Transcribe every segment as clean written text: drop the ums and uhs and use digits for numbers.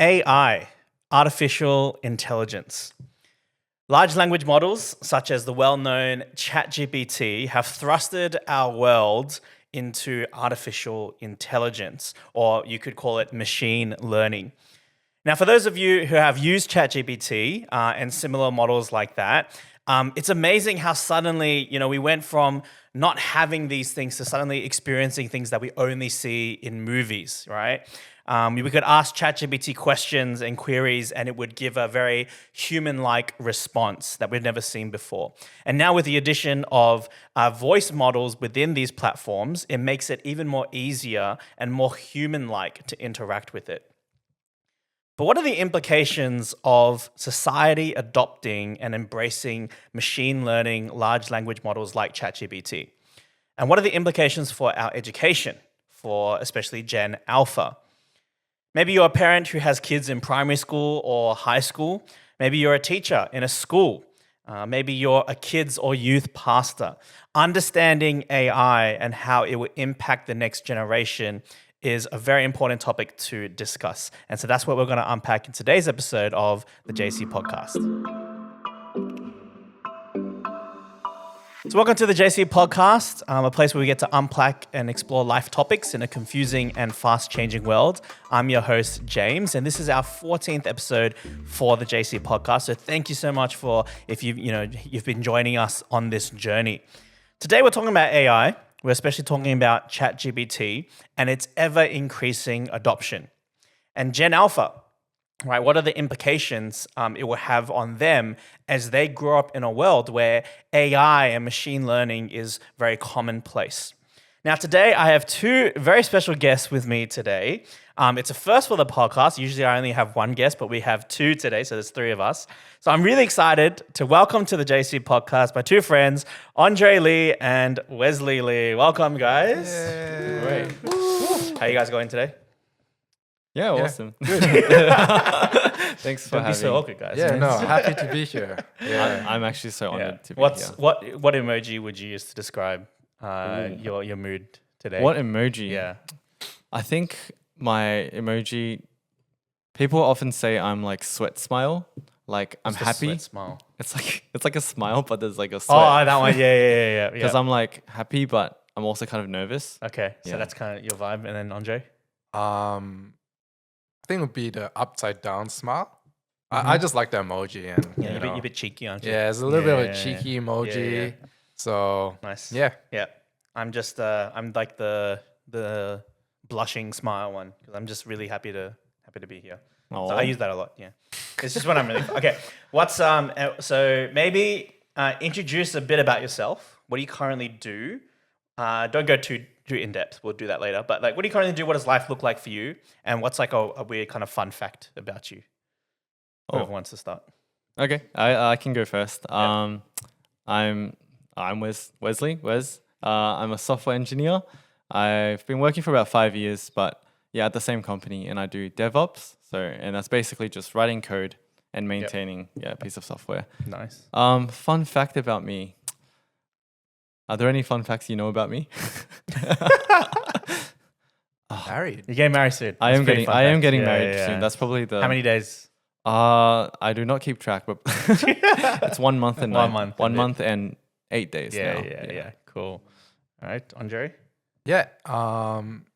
AI, artificial intelligence. Large language models, such as the well-known ChatGPT, have thrusted our world into artificial intelligence, or you could call it machine learning. Now, for those of you who have used ChatGPT and similar models like that, it's amazing how suddenly, we went from not having these things to suddenly experiencing things that we only see in movies, right? We could ask ChatGPT questions and queries, and it would give a very human-like response that we've never seen before. And now with the addition of voice models within these platforms, it makes it even more easier and more human-like to interact with it. But what are the implications of society adopting and embracing machine learning large language models like ChatGPT? And what are the implications for our education, for especially Gen Alpha? Maybe you're a parent who has kids in primary school or high school. Maybe you're a teacher in a school. Maybe you're a kids or youth pastor. Understanding AI and how it will impact the next generation is a very important topic to discuss. And so that's what we're going to unpack in today's episode of the JC Podcast. So welcome to the JC Podcast, a place where we get to unpack and explore life topics in a confusing and fast-changing world. I'm your host, James, and this is our 14th episode for the JC Podcast. So thank you so much for if you've been joining us on this journey. Today we're talking about AI. We're especially talking about ChatGPT and its ever-increasing adoption. And Gen Alpha, right? What are the implications it will have on them as they grow up in a world where AI and machine learning is very commonplace? Now, today I have two very special guests with me today. It's a first for the podcast. Usually I only have one guest, but we have two today, so there's three of us. So I'm really excited to welcome to the JC Podcast my two friends, Andre Lee and Wesley Lee. Welcome, guys. Yay. Great. How are you guys going today? Yeah, awesome. Good. Thanks for Don't having be so awkward, guys. Yeah, no, happy to be here. Yeah. I'm actually so honored to be What emoji would you use to describe your mood today? What emoji? Yeah. I think my emoji, people often say I'm like sweat smile. Like I'm What's the happy. sweat smile. It's like a smile, but there's like a sweat. Oh, that one. Yeah. Because I'm like happy, but I'm also kind of nervous. Okay, so Yeah. that's kind of your vibe. And then Andre? I think it would be the upside down smile. I just like the emoji and Yeah, you're a bit cheeky, aren't you? yeah, it's a little bit of a cheeky emoji. Yeah. So Nice. yeah, I'm just I'm like the blushing smile one because I'm just really happy to be here. Oh, So I use that a lot. Yeah, it's just when I'm really okay. What's so maybe introduce a bit about yourself. What do you currently do? Don't go too in depth. We'll do that later. But like, what do you currently do? What does life look like for you? And what's like a weird kind of fun fact about you? Whoever wants to start. Okay, I can go first. Yeah. I'm Wesley. I'm a software engineer. I've been working for about 5 years, but yeah, at the same company, and I do DevOps. And that's basically just writing code and maintaining a piece of software. Nice. Fun fact about me. Are there any fun facts you know about me? married. You're getting married soon. I am That's pretty getting fun fact. getting Yeah, married yeah. soon. That's probably the. How many days? I do not keep track, but it's 1 month and 1 month and 8 days. now. Yeah. Cool. All right, Andre. Yeah.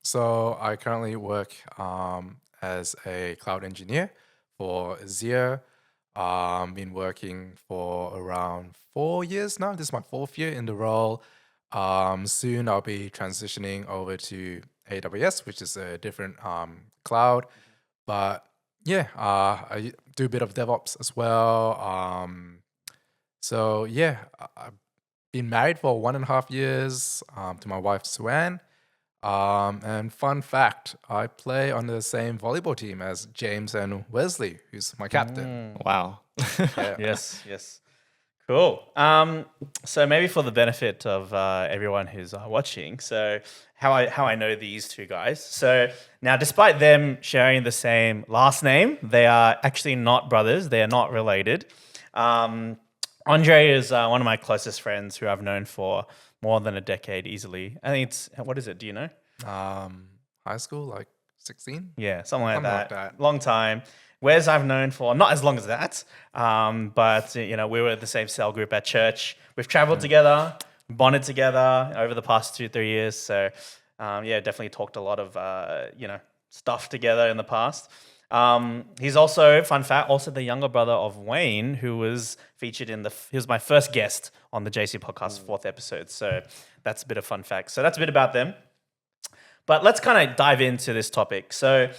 So I currently work as a cloud engineer for Azure. Been working for around 4 years now. This is my 4th year in the role. Soon I'll be transitioning over to AWS, which is a different cloud. But yeah, I do a bit of DevOps as well. So yeah, I've been married for 1.5 years to my wife Suan. And fun fact, I play on the same volleyball team as James and Wesley, who's my captain. Wow. Yeah. Yes. Cool. So maybe for the benefit of everyone who's watching, so how I know these two guys. So now, despite them sharing the same last name, they are actually not brothers. They are not related. Andre is one of my closest friends who I've known for more than a decade easily. I think it's, what is it? Do you know? High school, like 16. Yeah, something like Something like that. that. Long time. Wes I've known for not as long as that, but we were at the same cell group at church. We've traveled together, bonded together over the past 2-3 years. So definitely talked a lot of stuff together in the past. He's also, fun fact, also the younger brother of Wayne, who was featured he was my first guest on the JC podcast, 4th episode. So that's a bit of fun fact. So that's a bit about them. But let's kind of dive into this topic. So,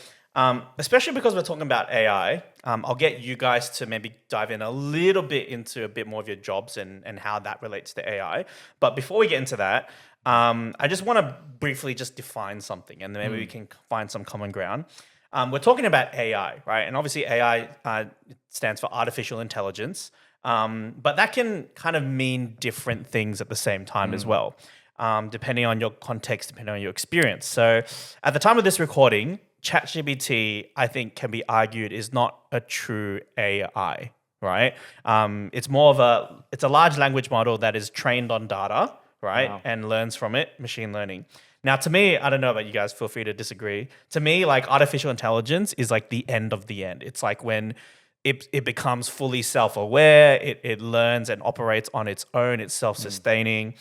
especially because we're talking about AI, I'll get you guys to maybe dive in a little bit into a bit more of your jobs and how that relates to AI. But before we get into that, I just want to briefly just define something, and then maybe we can find some common ground. We're talking about AI, right? And obviously AI stands for artificial intelligence, but that can kind of mean different things at the same time as well. Depending on your context, depending on your experience. So at the time of this recording, ChatGPT, I think, can be argued is not a true AI, right? It's more of it's a large language model that is trained on data, right? Wow. And learns from it, machine learning. Now, to me, I don't know about you guys, feel free to disagree. To me, like artificial intelligence is like the end of the end. It's like when it becomes fully self-aware, it learns and operates on its own, it's self-sustaining.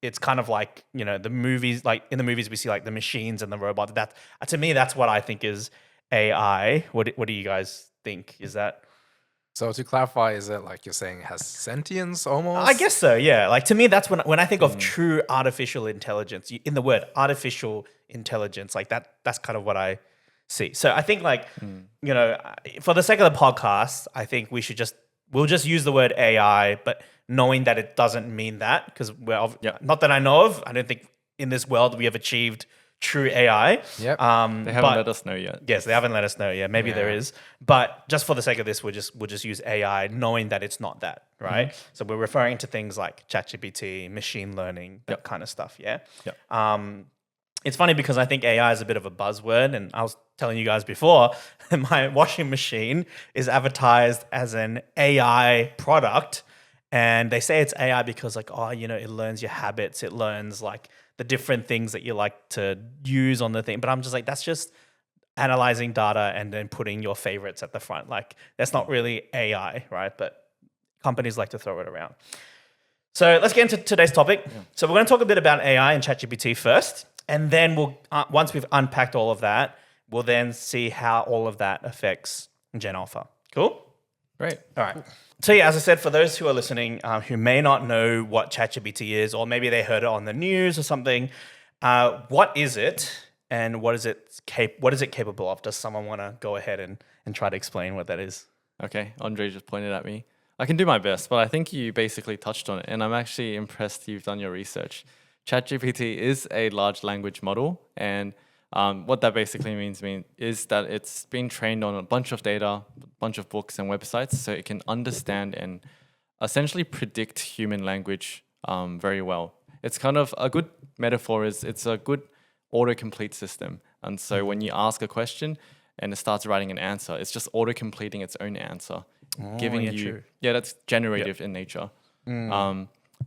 It's kind of like, the movies, like in the movies we see like the machines and the robots. That, to me, that's what I think is AI. What do you guys think? Is that? So to clarify, is it like you're saying it has sentience almost? I guess so, yeah. Like to me, that's when I think of true artificial intelligence, in the word artificial intelligence, like that's kind of what I see. So I think like, for the sake of the podcast, I think we'll just use the word AI, but knowing that it doesn't mean that, because not that I know of, I don't think in this world we have achieved true AI. Yep. They haven't let us know yet. Yes, they haven't let us know yet. Maybe there is, but just for the sake of this, we'll just use AI, knowing that it's not that, right? So we're referring to things like ChatGPT, machine learning, that kind of stuff. Yeah. Yep. It's funny because I think AI is a bit of a buzzword, and I was telling you guys before, my washing machine is advertised as an AI product, and they say it's AI because like, it learns your habits, it learns like the different things that you like to use on the thing. But I'm just like, that's just analyzing data and then putting your favorites at the front. Like that's not really AI, right? But companies like to throw it around. So let's get into today's topic. Yeah. So we're going to talk a bit about AI and ChatGPT first. And then we'll once we've unpacked all of that, we'll then see how all of that affects Gen Alpha. Cool? Great. All right. So yeah, as I said, for those who are listening who may not know what ChatGPT is, or maybe they heard it on the news or something, what is it and what is it capable of? Does someone want to go ahead and try to explain what that is? Okay, Andre just pointed at me. I can do my best, but I think you basically touched on it, and I'm actually impressed you've done your research. ChatGPT is a large language model, and what that basically means is that it's been trained on a bunch of data, a bunch of books and websites, so it can understand and essentially predict human language very well. It's kind of a good metaphor is it's a good autocomplete system. And so when you ask a question and it starts writing an answer, it's just autocompleting its own answer, giving you... True. Yeah, that's generative in nature.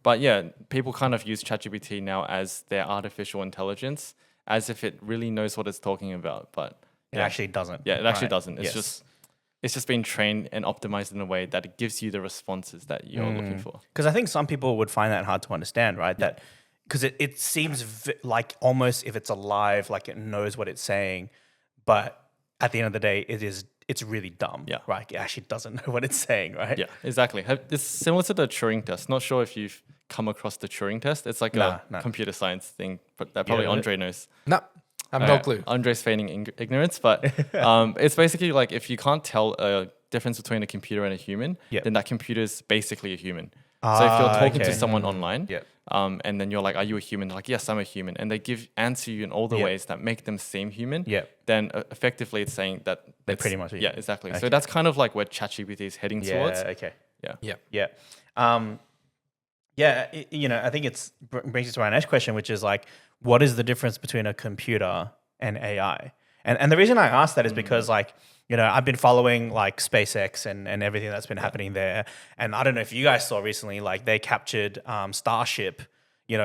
But yeah, people kind of use ChatGPT now as their artificial intelligence, as if it really knows what it's talking about, but it actually doesn't. Yeah, it actually doesn't. It's just been trained and optimized in a way that it gives you the responses that you're looking for. Because I think some people would find that hard to understand, right? That because it seems like almost if it's alive, like it knows what it's saying, but at the end of the day, it's really dumb. Yeah. Right. It actually doesn't know what it's saying, right? Yeah, exactly. It's similar to the Turing Test. Not sure if you've come across the Turing Test. It's like a computer science thing that probably Andre knows. No, I have no clue. Andre's feigning ignorance, but it's basically like if you can't tell a difference between a computer and a human, then that computer is basically a human. So if you're talking to someone online, and then you're like, "Are you a human?" They're like, "Yes, I'm a human," and they answer you in all the ways that make them seem human. Then effectively, it's saying that they're pretty much a human. Yeah, exactly. Okay. So that's kind of like where ChatGPT is heading towards. Okay. Yeah. I think it brings us to our next question, which is like, what is the difference between a computer and AI? And the reason I ask that is because like, I've been following like SpaceX and everything that's been happening there. And I don't know if you guys saw recently, like they captured Starship,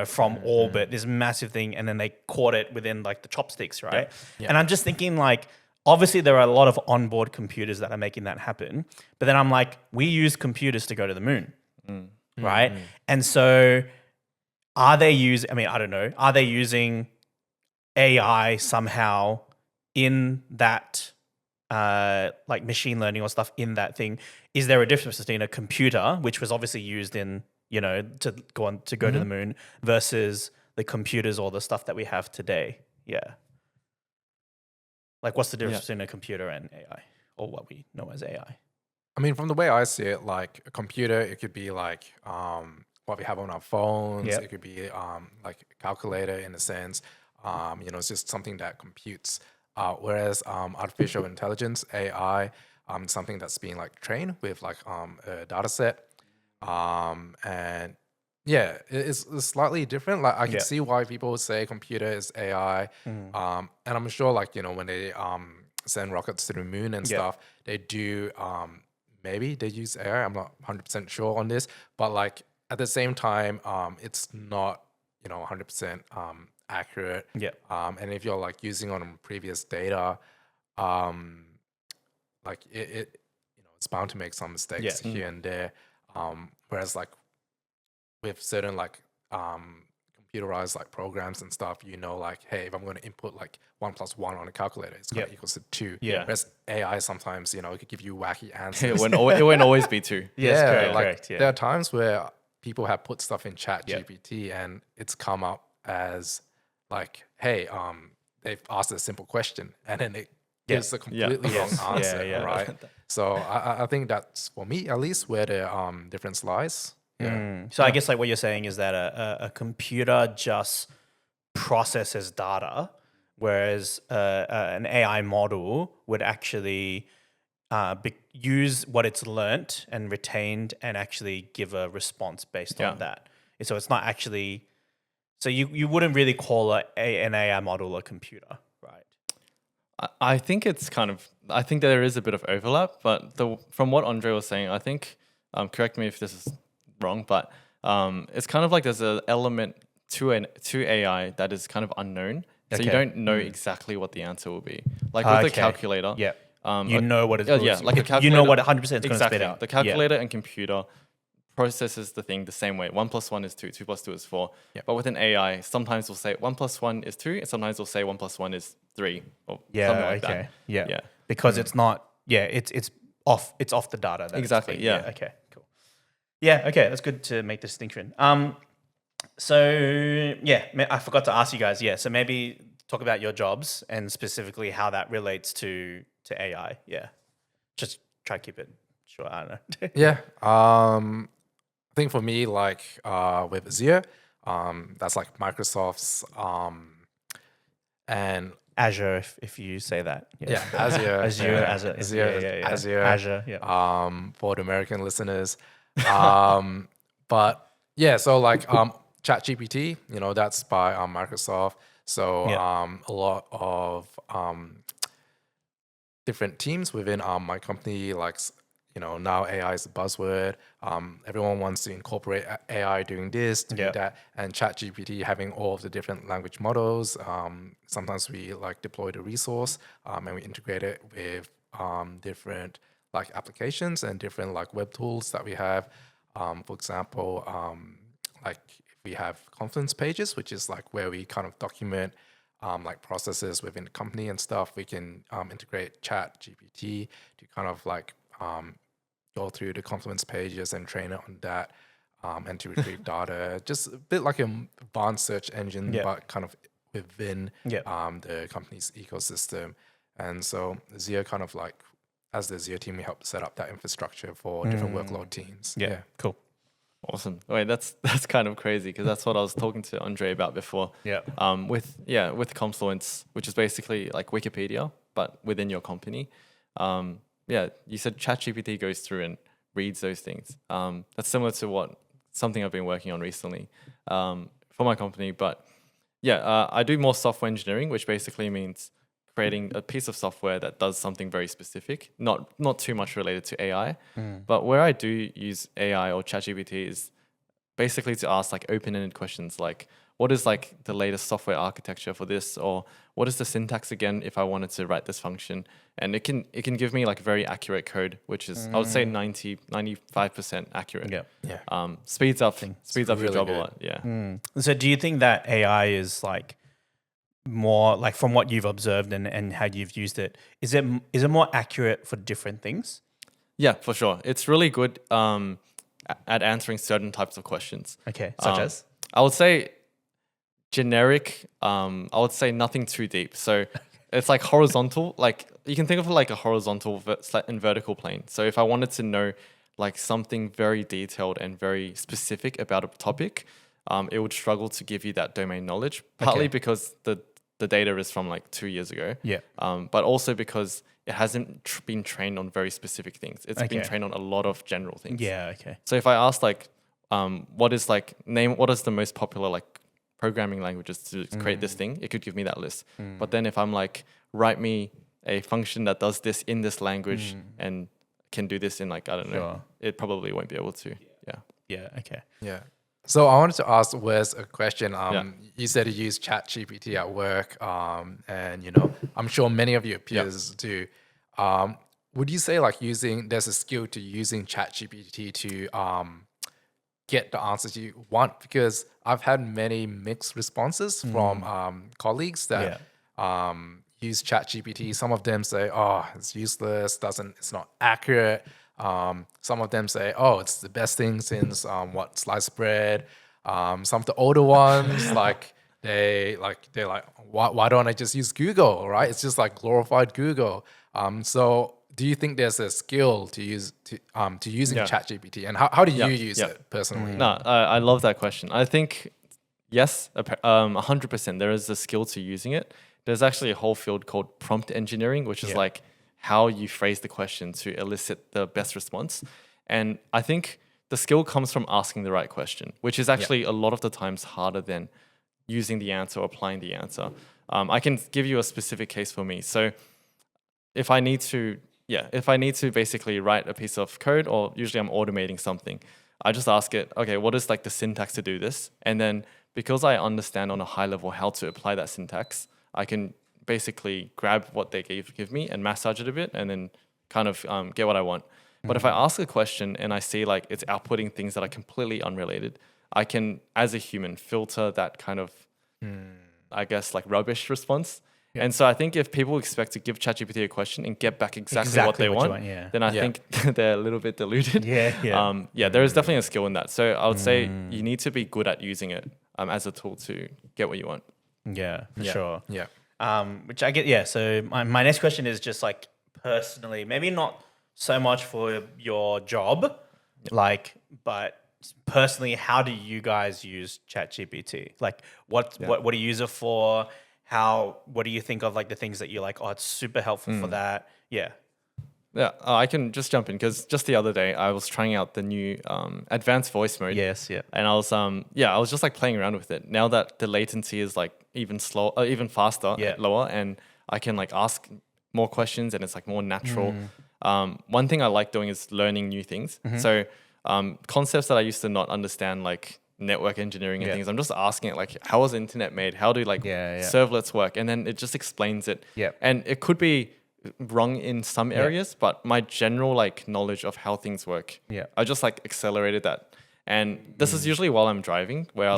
from orbit, this massive thing, and then they caught it within like the chopsticks, right? And I'm just thinking like, obviously there are a lot of onboard computers that are making that happen, but then I'm like, we use computers to go to the moon, right? And so are they using AI somehow in that like machine learning or stuff in that thing? Is there a difference between a computer, which was obviously used in, to go to the moon, versus the computers or the stuff that we have today? Yeah. Like, what's the difference between a computer and AI, or what we know as AI? I mean, from the way I see it, like a computer, it could be like what we have on our phones. Yep. It could be like a calculator in a sense. It's just something that computes. Whereas artificial intelligence, AI, something that's being like trained with like a data set. And yeah, it's slightly different. Like I can see why people say computer is AI. And I'm sure like, when they send rockets to the moon and stuff, they do maybe they use AI. I'm not 100% sure on this, but like at the same time, it's not 100% accurate. And if you're like using on previous data, like it's bound to make some mistakes here and there. Whereas like with certain like computerized like programs and stuff, like, hey, if I'm going to input like 1 + 1 on a calculator, it's going to equals to 2. Whereas AI sometimes, it could give you wacky answers. It won't always be 2. Yes, correct. There are times where people have put stuff in ChatGPT and it's come up as like, hey, they've asked a simple question and then it gives a completely wrong answer, right? So I think that's, for me at least, where the difference lies. So I guess like what you're saying is that a computer just processes data, whereas an AI model would actually use what it's learnt and retained and actually give a response based on that. So it's not actually, so you wouldn't really call an AI model a computer, right? I think I think there is a bit of overlap, but from what Andre was saying, I think, correct me if this is wrong, but it's kind of like there's an element to AI that is kind of unknown. So you don't know exactly what the answer will be. Like with a calculator. You know what it's like a calculator. You know what 100% is going to Exactly. spit out. The calculator and computer processes the thing the same way. 1 + 1 is 2, 2 + 2 is 4. But with an AI, sometimes we'll say 1 + 1 is 2, and sometimes we'll say 1 + 1 is 3, or something like that. Yeah. Because it's not, it's off the data. That Exactly, it's yeah. Okay, cool. Yeah, okay, that's good to make the distinction. So I forgot to ask you guys. So maybe talk about your jobs and specifically how that relates to AI. Just try to keep it short. I don't know. I think for me, like with Azure, that's like Microsoft's and Azure, if you say that. Azure. Azure. For the American listeners. But so like ChatGPT, that's by Microsoft. So a lot of different teams within my company, like now AI is a buzzword. Everyone wants to incorporate AI doing this, doing that, and ChatGPT having all of the different language models. Sometimes we like deploy the resource and we integrate it with different like applications and different like web tools that we have. For example, like we have Confluence pages, which is like where we kind of document like processes within the company and stuff. We can integrate ChatGPT to kind of like go through the Confluence pages and train it on that and to retrieve data. Just a bit like an advanced search engine, but kind of within the company's ecosystem. And so Zia kind of like, as the Zia team, we help set up that infrastructure for different workload teams. Cool. Awesome. Wait, that's kind of crazy because that's what I was talking to Andre about before. With Confluence, which is basically like Wikipedia, but within your company. You said ChatGPT goes through and reads those things. That's similar to something I've been working on recently for my company. But I do more software engineering, which basically means creating a piece of software that does something very specific, not too much related to AI. But where I do use AI or ChatGPT is basically to ask like open-ended questions like, what is like the latest software architecture for this, or what is the syntax again if I wanted to write this function? And it can give me like very accurate code, which is I would say 95% accurate. Yeah. Speeds up your really job good. a lot. Yeah. So do you think that AI is like more like from what you've observed and how you've used it, is it more accurate for different things? Yeah, for sure. It's really good at answering certain types of questions. Okay, such as? I would say generic. I would say nothing too deep. So it's like horizontal. Like you can think of it like a horizontal and vertical plane. So if I wanted to know like something very detailed and very specific about a topic, it would struggle to give you that domain knowledge. Partly because the data is from like 2 years ago. Yeah. But also because it hasn't been trained on very specific things. It's been trained on a lot of general things. Yeah, okay. So if I asked like, what is the most popular like programming languages to create this thing, it could give me that list. But then if I'm like, write me a function that does this in this language and can do this in like, I don't know, it probably won't be able to. Yeah. Yeah, okay. Yeah. So I wanted to ask Wes a question. You said you use ChatGPT at work, and you know, I'm sure many of your peers do. Would you say like there's a skill to using ChatGPT to get the answers you want? Because I've had many mixed responses from colleagues that use ChatGPT. Some of them say, "Oh, it's useless. It's not accurate." Some of them say, "Oh, it's the best thing since sliced bread." Some of the older ones, they're like, why don't I just use Google? Right? It's just like glorified Google. So do you think there's a skill to using ChatGPT, and how do you use it personally? No, I love that question. I think yes, 100%. There is a skill to using it. There's actually a whole field called prompt engineering, which is like how you phrase the question to elicit the best response. And I think the skill comes from asking the right question, which is actually a lot of the times harder than using the answer or applying the answer. I can give you a specific case for me. So if I need to basically write a piece of code, or usually I'm automating something, I just ask it, okay, what is like the syntax to do this? And then because I understand on a high level how to apply that syntax, I can basically grab what they give me and massage it a bit and then kind of get what I want. But if I ask a question and I see like it's outputting things that are completely unrelated, I can, as a human, filter that kind of, I guess, like rubbish response. Yeah. And so I think if people expect to give ChatGPT a question and get back exactly what they want, then I think they're a little bit deluded. There is definitely a skill in that. So I would say you need to be good at using it as a tool to get what you want. Yeah, for sure. Yeah. Which I get, So my next question is just like personally, maybe not so much for your job, but personally, how do you guys use ChatGPT? Like, what do you use it for? What do you think of like the things that you're like, oh, it's super helpful for that? Yeah. Yeah, I can just jump in because just the other day I was trying out the new advanced voice mode. Yes, yeah. And I was just like playing around with it. Now that the latency is like even faster, lower, and I can like ask more questions and it's like more natural. One thing I like doing is learning new things. So concepts that I used to not understand, like network engineering and things, I'm just asking it like, how was the internet made? How do like servlets work? And then it just explains it. Yeah. And it could be wrong in some areas, but my general like knowledge of how things work, I just like accelerated that. And this is usually while I'm driving, where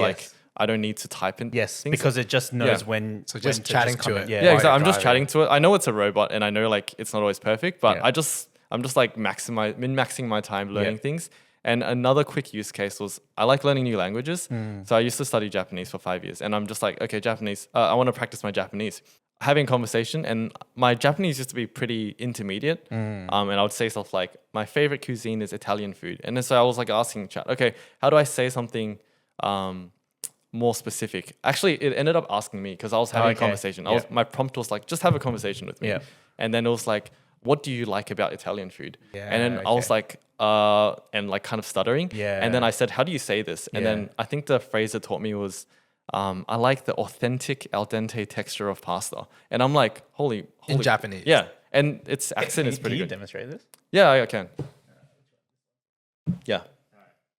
I don't need to type in things. Because it just knows when. So just chatting to it. Yeah, exactly. I'm just chatting to it. I know it's a robot, and I know like it's not always perfect, but I'm just like min-maxing my time learning things. And another quick use case was I like learning new languages. So I used to study Japanese for 5 years, and I'm just like, okay, Japanese. I want to practice my Japanese. Having conversation, and my Japanese used to be pretty intermediate, and I would say stuff like, my favorite cuisine is Italian food, and then so I was like asking chat, okay, how do I say something more specific? Actually, it ended up asking me because I was having a conversation. My prompt was like, just have a conversation with me, and then it was like, what do you like about Italian food? And then I was like, and like kind of stuttering, and then I said, how do you say this? And then I think the phrase it taught me was, I like the authentic al dente texture of pasta. And I'm like, holy in Japanese. Yeah. And its accent is pretty good. Can you demonstrate this? Yeah, I can. Yeah.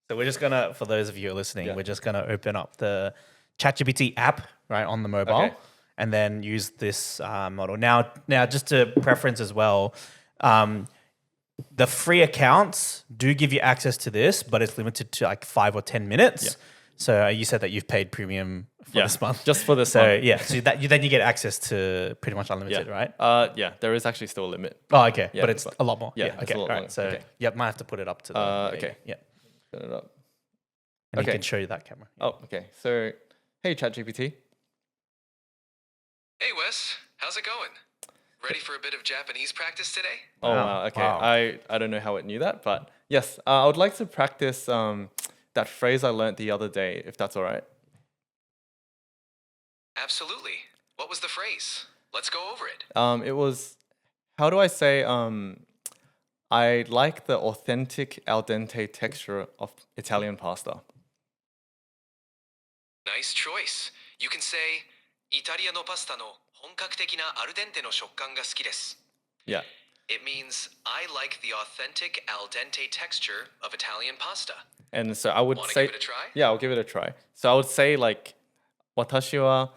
So we're just gonna, for those of you who are listening, we're just gonna open up the ChatGPT app right on the mobile, Okay. and then use this model. Now, just to preference as well, the free accounts do give you access to this, but it's limited to like 5 or 10 minutes. Yeah. So you said that you've paid premium for this month, just for this so month. yeah, so then you get access to pretty much unlimited, right? Yeah, there is actually still a limit. Oh, okay, Yeah, but it's but- a lot more. yeah, Yeah, it's okay, a lot all right. longer. So Okay. yep, might have to put it up to the. Okay. Yeah, Turn it up. and Okay. you can show you that camera. Oh, okay. So, hey, ChatGPT. Hey Wes, how's it going? Ready for a bit of Japanese practice today? Oh, Wow. wow. Okay. Wow. I don't know how it knew that, but yes, I would like to practice that phrase I learned the other day, if that's all right. Absolutely. What was the phrase? Let's go over it. It was, how do I say, I like the authentic al dente texture of Italian pasta. Nice choice. You can say, イタリアのパスタの本格的なアルデンテの食感が好きです. Yeah. It means, I like the authentic al dente texture of Italian pasta. And so I would Wanna say, give it a try? yeah, I'll give it a try. So I would say like, 私は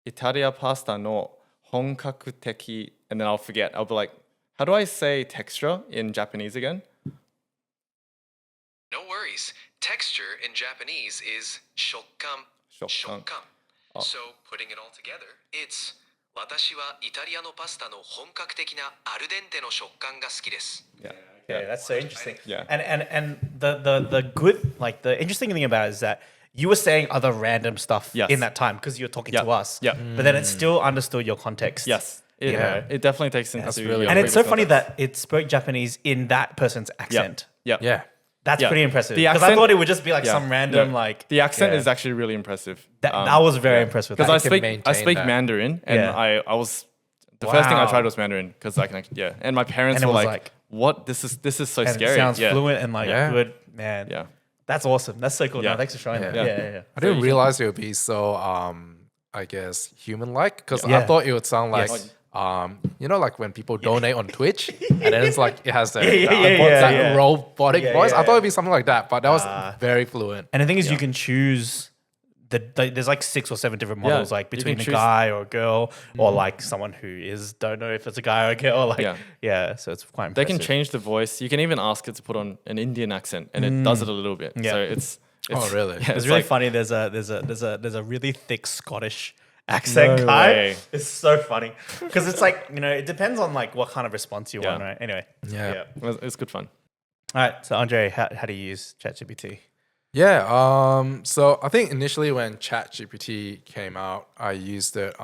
イタリアパスタの本格的, and then I'll forget. I'll be like, how do I say texture in Japanese again? No worries. Texture in Japanese is 食感. 食感. So, putting it all together, it's 私はイタリアのパスタの本格的なアルデンテの食感が好きです. Yeah. Yeah, that's so interesting. Yeah. And the good, like the interesting thing about it is that you were saying other random stuff Yes. in that time because you're talking to Yeah. us. Yeah. But then it still understood your context. Yes. It, Yeah. it definitely takes into really your And it's so previous funny context. that it spoke Japanese in that person's accent. Yeah. Yeah. That's Yeah. pretty impressive. The Because I accent- thought it would just be like Yeah. some random No, like the accent yeah. is actually really impressive. I was very impressed with that. Because I can speak maintain that. Mandarin, and Yeah. I was the first thing I Wow. tried was Mandarin because I can and my parents And it were was like, like- "What? This is so and scary." it sounds yeah. fluent and like Yeah. good, man. Yeah. That's awesome. That's so cool. Yeah. No, thanks for showing that. Yeah. Yeah. I didn't realize it would be so, I guess, human-like because Yeah. I thought it would sound like, Yes. you know, like when people donate on Twitch and then it's like it has that, yeah. that robotic Yeah, voice. yeah, I thought it'd be something like that, but that was Ah. very fluent. And the thing is, you can choose there's like 6 or 7 different models, like you between can a choose- guy or a girl, or like someone who don't know if it's a guy or a girl. Like, Yeah. yeah. So it's quite They impressive. can change the voice. You can even ask it to put on an Indian accent, and it does it a little bit. Yeah. So it's Oh, really? Yeah, It's really like, funny. There's a really thick Scottish accent No guy. way. It's so funny because it's like it depends on like what kind of response you Yeah. want, right? Anyway, Yeah. It's good fun. All right. So Andre, how do you use ChatGPT? Yeah. So I think initially when ChatGPT came out, I used it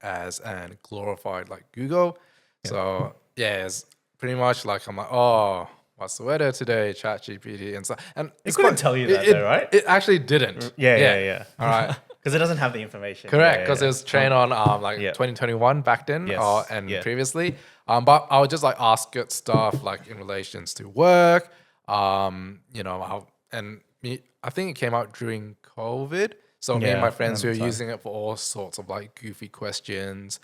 as an glorified like Google. So yeah, it's pretty much like I'm like, oh, what's the weather today? ChatGPT and so and It couldn't tell you that though, right? It actually didn't. Yeah. All right. Because it doesn't have the information. Correct, Yeah, because yeah, it was trained on like Yeah. 2021 back then, Yes, and yeah. previously. But I would just like ask it stuff like in relations to work. I think it came out during COVID. So me and Yeah, my friends I were remember using it for all sorts of like goofy questions,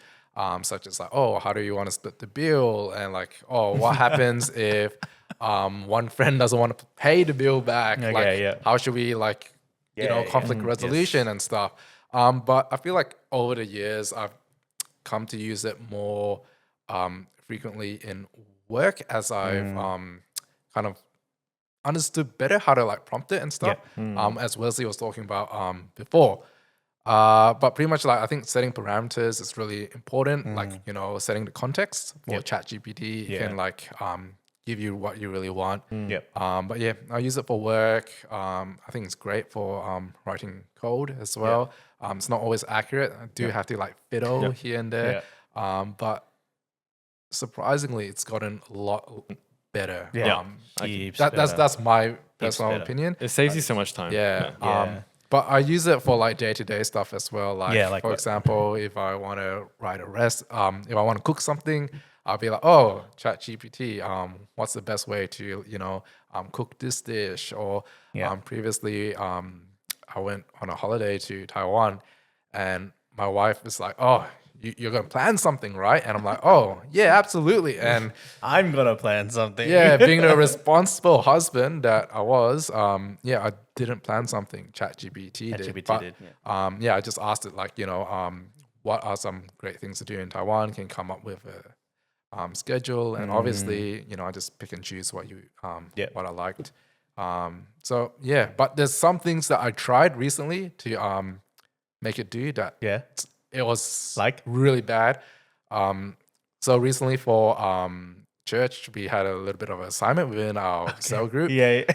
such as like, oh, how do you want to split the bill? And like, oh, what happens if one friend doesn't want to pay the bill back? Okay, like, yeah. how should we like, Yeah, conflict resolution and stuff. But I feel like over the years, I've come to use it more frequently in work as I've kind of understood better how to like prompt it and stuff. As Wesley was talking about before. But pretty much like I think setting parameters is really important. Like setting the context for ChatGPT Yeah. can like give you what you really want. Yep. But yeah, I use it for work. I think it's great for writing code as well. It's not always accurate. I do have to like fiddle here and there. But surprisingly, it's gotten a lot better. Yeah. Heaps better. That's my personal better. opinion. It saves you so much time. Yeah. Yeah. But I use it for like day-to-day stuff as well. Like, like for what? example, if I want to write if I want to cook something, I'll be like, oh, ChatGPT, what's the best way to, cook this dish? Or previously, I went on a holiday to Taiwan and my wife was like, oh, you're gonna plan something, right? And I'm like, oh yeah, absolutely. And I'm gonna plan something. yeah, being the responsible husband that I was, yeah, I didn't plan something. ChatGPT did. ChatGPT But, did, yeah, I just asked it like, what are some great things to do in Taiwan? Can you come up with a schedule, and obviously, I just pick and choose what what I liked. So yeah, but there's some things that I tried recently to make it do that. Yeah. It was Like? really bad. So recently for church, we had a little bit of an assignment within our cell group. Yeah.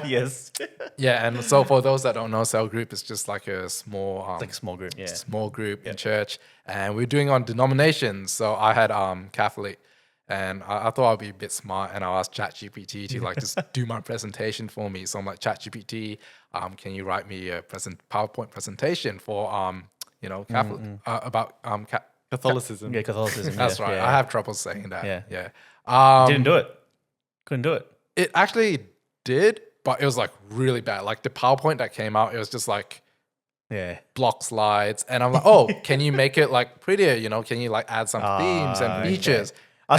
Yes. Yeah, and so for those that don't know, cell group is just like a small Like a small group. Yeah. small group in church, and we're doing on denominations. So I had Catholic, and I thought I'd be a bit smart, and I asked ChatGPT to like just do my presentation for me. So I'm like, ChatGPT, can you write me a PowerPoint presentation for Catholic about Catholicism. Yeah, Catholicism. That's yeah, right. yeah. I have trouble saying that. Yeah. Yeah. Didn't do it. Couldn't do it. It actually did, but it was like really bad. Like the PowerPoint that came out, it was just like Yeah. block slides, and I'm like, oh, can you make it like prettier? Can you like add some themes and okay. features?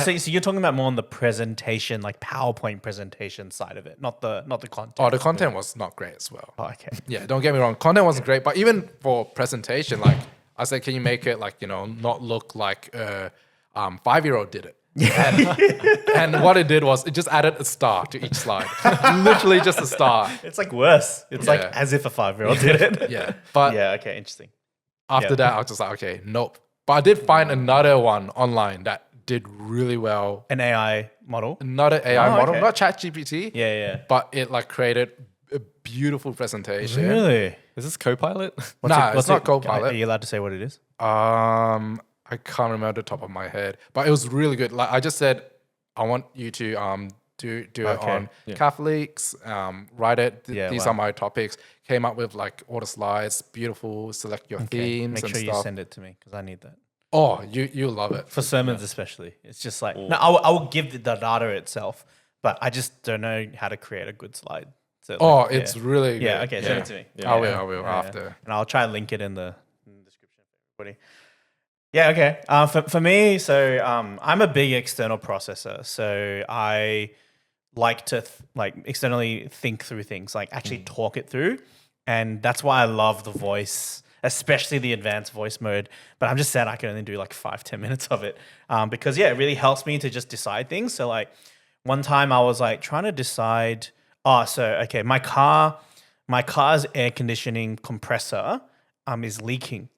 So you're talking about more on the presentation, like PowerPoint presentation side of it, not the content. Oh, the content was not great as well. Oh, okay. Yeah, don't get me wrong, content wasn't great, but even for presentation, like I said, can you make it like not look like a 5-year-old did it? And what it did was it just added a star to each slide, literally just a star. It's like worse. It's like Yeah. as if a 5-year-old did it. Yeah, but Yeah. Okay. Interesting. after Yeah. that, I was just like, okay, nope. But I did find another one online that did really well. An AI model. Another AI model, okay. not ChatGPT, Yeah. but it like created a beautiful presentation. Really? Is this Copilot? It's not Copilot. Are you allowed to say what it is? I can't remember the top of my head, but it was really good. Like I just said, I want you to do it on Catholics, write it. These wow. are my topics. Came up with like all the slides, beautiful. Select your themes Make and sure you stuff. send it to me because I need that. Oh, you love it. For sermons especially. It's just like, no, I will give the data itself, but I just don't know how to create a good slide. So like, It's really good. Yeah, okay, send it to me. I will after. And I'll try and link it in the description for everybody. Yeah, okay. For me, so I'm a big external processor. So I like to externally think through things, like actually talk it through. And that's why I love the voice, especially the advanced voice mode. But I'm just sad I can only do like 5-10 minutes of it because, it really helps me to just decide things. So like one time I was like trying to decide, my car's air conditioning compressor is leaking.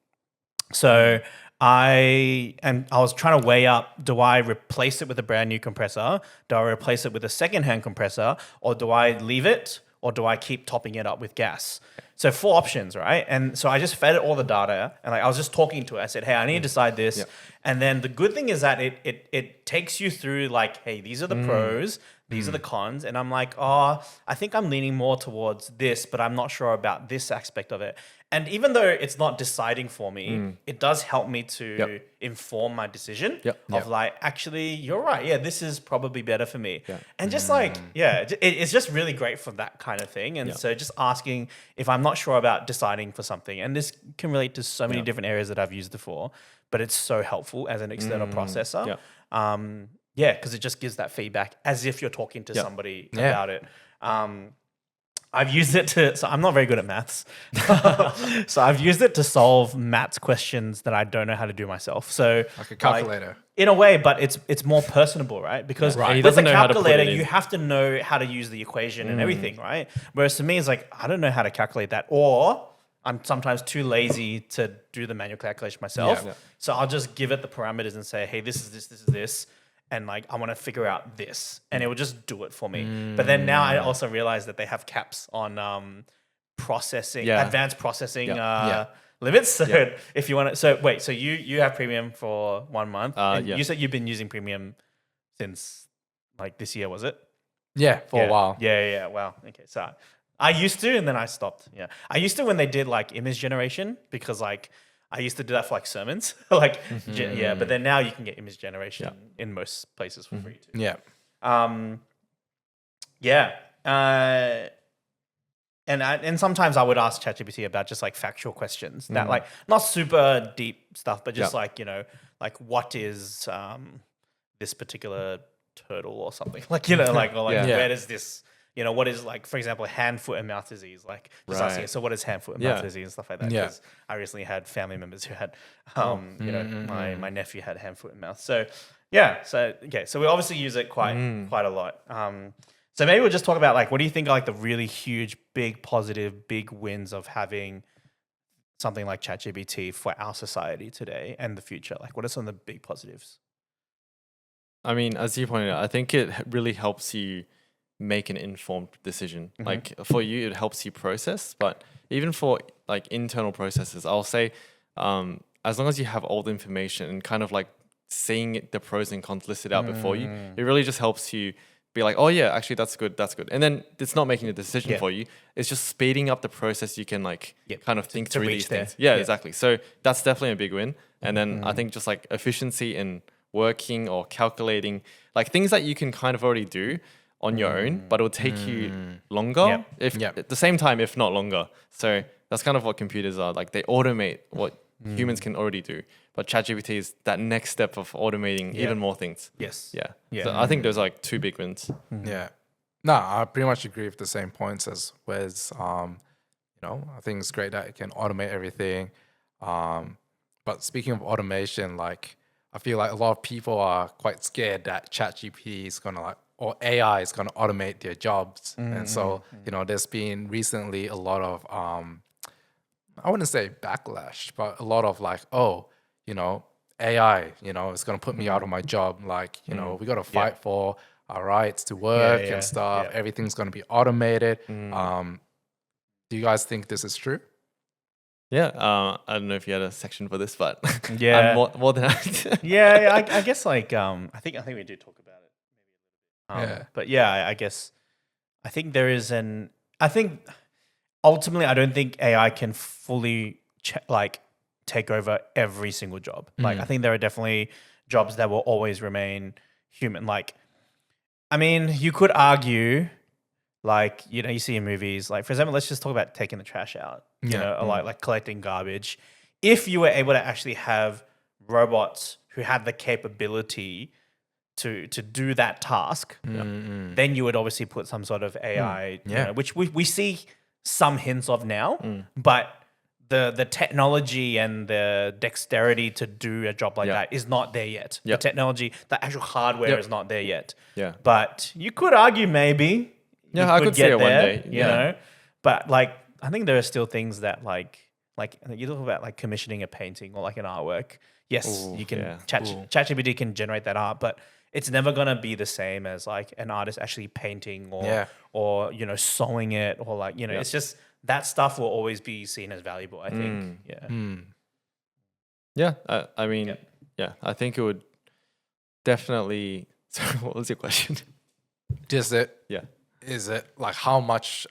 So I was trying to weigh up, do I replace it with a brand new compressor? Do I replace it with a secondhand compressor? Or do I leave it? Or do I keep topping it up with gas? So 4 options, right? And so I just fed it all the data, and I was just talking to it. I said, hey, I need to decide this. Yeah. And then the good thing is that it takes you through like, hey, these are the pros, these are the cons. And I'm like, I think I'm leaning more towards this, but I'm not sure about this aspect of it. And even though it's not deciding for me, it does help me to inform my decision of like, actually, you're right. Yeah, this is probably better for me. Yeah. And just like, it's just really great for that kind of thing. And so just asking if I'm not sure about deciding for something, and this can relate to so many different areas that I've used it for, but it's so helpful as an external processor. Because it just gives that feedback as if you're talking to somebody about it. I've used it so I'm not very good at maths. So I've used it to solve maths questions that I don't know how to do myself. So Like a calculator. in a way, but it's more personable, right? Because Right. He with doesn't the know how to put calculator, it in. you have to know how to use the equation and everything, right? Whereas to me, it's like, I don't know how to calculate that. Or I'm sometimes too lazy to do the manual calculation myself. Yeah. So I'll just give it the parameters and say, hey, this is this, this is this. And like, I want to figure out this. And it will just do it for me. But then now I also realize that they have caps on processing, advanced processing limits. So if you want to, so you have premium for 1 month. And you said you've been using premium since like this year, was it? Yeah, for a while. Yeah. Wow. Okay. So I used to, and then I stopped. Yeah. I used to when they did like image generation, because like I used to do that for like sermons. But then now you can get image generation in most places for free too. Yeah. And and sometimes I would ask ChatGPT about just like factual questions that like not super deep stuff, but just like, like what is this particular turtle or something, like, like, or like where does this, what is, like, for example, hand, foot and mouth disease, like just asking, so what is hand, foot and mouth disease and stuff like that, because I recently had family members who had my nephew had hand, foot and mouth. So so we obviously use it quite a lot. So maybe we'll just talk about, like, what do you think are like the really huge, big positive, big wins of having something like ChatGPT for our society today and the future? Like, what are some of the big positives? I mean, as you pointed out, I think it really helps you make an informed decision. Like, for you, it helps you process, but even for like internal processes, I'll say, as long as you have all the information and kind of like seeing the pros and cons listed out before you, it really just helps you be like, oh yeah, actually that's good. And then it's not making a decision for you. It's just speeding up the process. You can like kind of think through these things. Yeah, exactly. So that's definitely a big win. And then I think just like efficiency in working or calculating, like things that you can kind of already do on your own, but it will take you longer, at the same time, if not longer. So that's kind of what computers are. Like, they automate what humans can already do. But ChatGPT is that next step of automating even more things. Yes. Yeah. So I think those are like two big wins. Yeah. No, I pretty much agree with the same points as Wes. I think it's great that it can automate everything. But speaking of automation, like, I feel like a lot of people are quite scared that ChatGPT is gonna or AI is gonna automate their jobs. And so, there's been recently a lot of I wouldn't say backlash, but a lot of like, AI, it's gonna put me out of my job. Like, we gotta fight for our rights to work and stuff. Everything's gonna be automated. Do you guys think this is true? Yeah, I don't know if you had a section for this, but Yeah. I'm more than happy to. I guess like I think we did talk about it. But I guess I think there is I think ultimately I don't think AI can fully take over every single job. Like, I think there are definitely jobs that will always remain human. Like, I mean, you could argue, like, you see in movies, like, for example, let's just talk about taking the trash out, or like collecting garbage. If you were able to actually have robots who had the capability to do that task, then you would obviously put some sort of AI, which we see some hints of now, but the technology and the dexterity to do a job like that is not there yet. The technology, the actual hardware is not there yet. Yeah. But you could argue maybe. Yeah, I could see it one day. You know, but like, I think there are still things that like you talk about like commissioning a painting or like an artwork. Yes, you can ChatGPT can generate that art, but it's never gonna be the same as like an artist actually painting or sewing it or like it's just that stuff will always be seen as valuable, I think. I mean, I think it would definitely. Sorry, what was your question? Is it like how much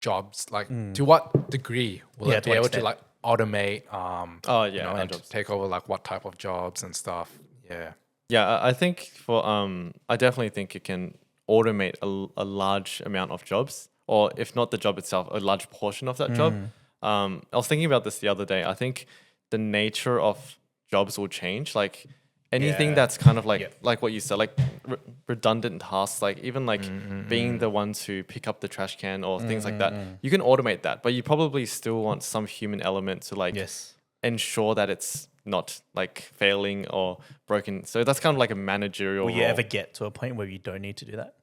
jobs, like to what degree will it be able to like automate and jobs. take over like what type of jobs and stuff? I think I definitely think it can automate a large amount of jobs, or if not the job itself, a large portion of that job. I was thinking about this the other day. I think the nature of jobs will change. Like, anything that's kind of like what you said, like redundant tasks, like even like being the ones who pick up the trash can or things like that, you can automate that, but you probably still want some human element to like ensure that it's not like failing or broken. So that's kind of like a managerial Will you role. ever get to a point where you don't need to do that?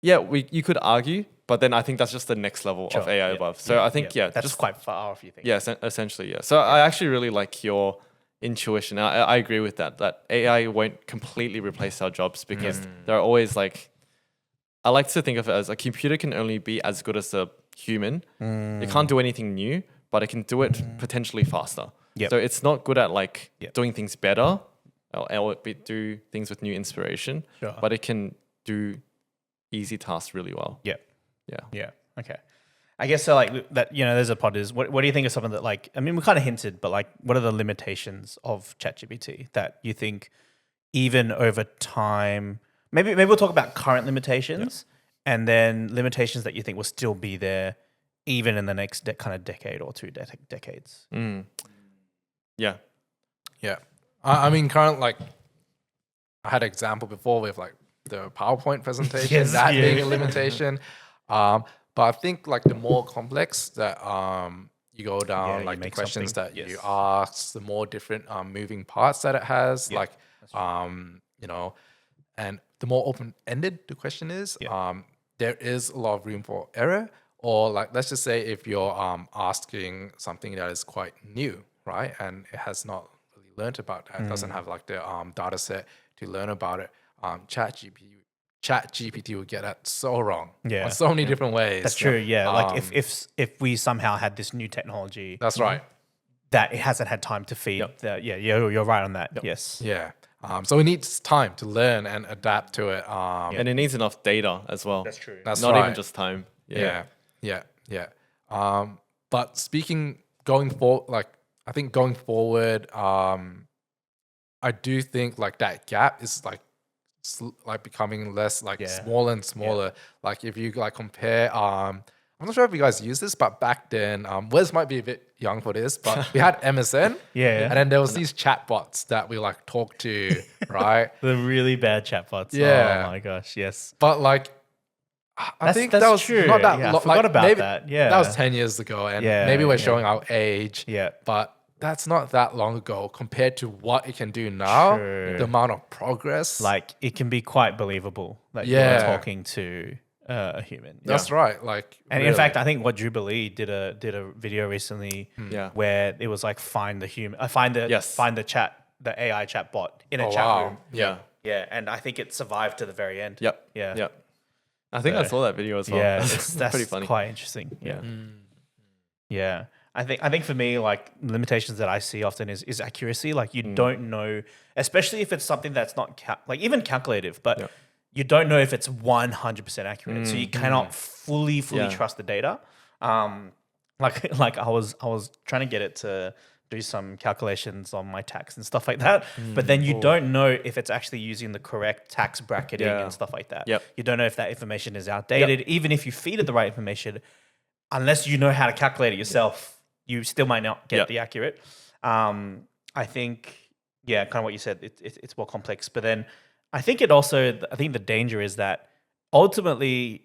You could argue, but then I think that's just the next level of AI above. So I think that's just quite far off, you think. Yeah, essentially, So I actually really like your intuition. I agree with that AI won't completely replace our jobs, because there are always like, I like to think of it as a computer can only be as good as a human. It can't do anything new, but it can do it potentially faster. So it's not good at like doing things better or do things with new inspiration, but it can do easy tasks really well. Yeah. Okay. I guess so, like that, there's a pod is, what do you think of something that, like, I mean, we kind of hinted, but like, what are the limitations of ChatGPT that you think even over time, maybe we'll talk about current limitations and then limitations that you think will still be there even in the next kind of decade or two decades. Yeah. Yeah. I mean, current, like, I had an example before with like the PowerPoint presentation, Yes, that yeah. being a limitation. But I think like the more complex that you go down, you like the make questions something, that you yes. ask, the more different moving parts that it has, Yeah, like, you know, and the more open-ended the question is, there is a lot of room for error. Or like, let's just say if you're asking something that is quite new, right? And it has not really learned about that, doesn't have like the data set to learn about it. ChatGPT will get that so wrong Yeah. on so many different ways. That's true. Yeah, like Um, if we somehow had this new technology That's right. that it hasn't had time to feed, you're right on that. Yes. Yeah. So it needs time to learn and adapt to it. And it needs enough data as well. That's true. That's Not right. even just time. Yeah. But going forward, like I think going forward, I do think like that gap is like like becoming less like smaller and smaller. Like if you like compare, I'm not sure if you guys use this, but back then, Wes might be a bit young for this, but we had MSN, Yeah. and then there was these chatbots that we like talk to, right? The really bad chatbots. Yeah. Oh my gosh. Yes. But like, I think that's that was true. not that Yeah, I long. forgot Like, about maybe that. Yeah. that was 10 years ago, and Yeah, maybe we're yeah. showing our age. Yeah. But that's not that long ago compared to what it can do now. True. The amount of progress. Like it can be quite believable that Yeah. you're talking to a human. That's right. Like, And in really. fact, I think what Jubilee did a video recently Yeah. where it was like find the human, find the AI chat bot in a Oh, chat wow. room. Yeah. Yeah, and I think it survived to the very end. Yep. Yeah. Yep. I think I So- saw that video as well. Yeah, that's that's pretty funny. quite interesting. Yeah. Yeah. I think for me, like limitations that I see often is accuracy. Like you don't know, especially if it's something that's not like even calculative, but you don't know if it's 100% accurate. So you cannot fully Yeah. trust the data. Like I was trying to get it to do some calculations on my tax and stuff like that, but then you don't know if it's actually using the correct tax bracketing Yeah. and stuff like that. Yep. You don't know if that information is outdated, even if you feed it the right information. Unless you know how to calculate it yourself, you still might not get the accurate. I think, kind of what you said, it's more complex. But then I think the danger is that ultimately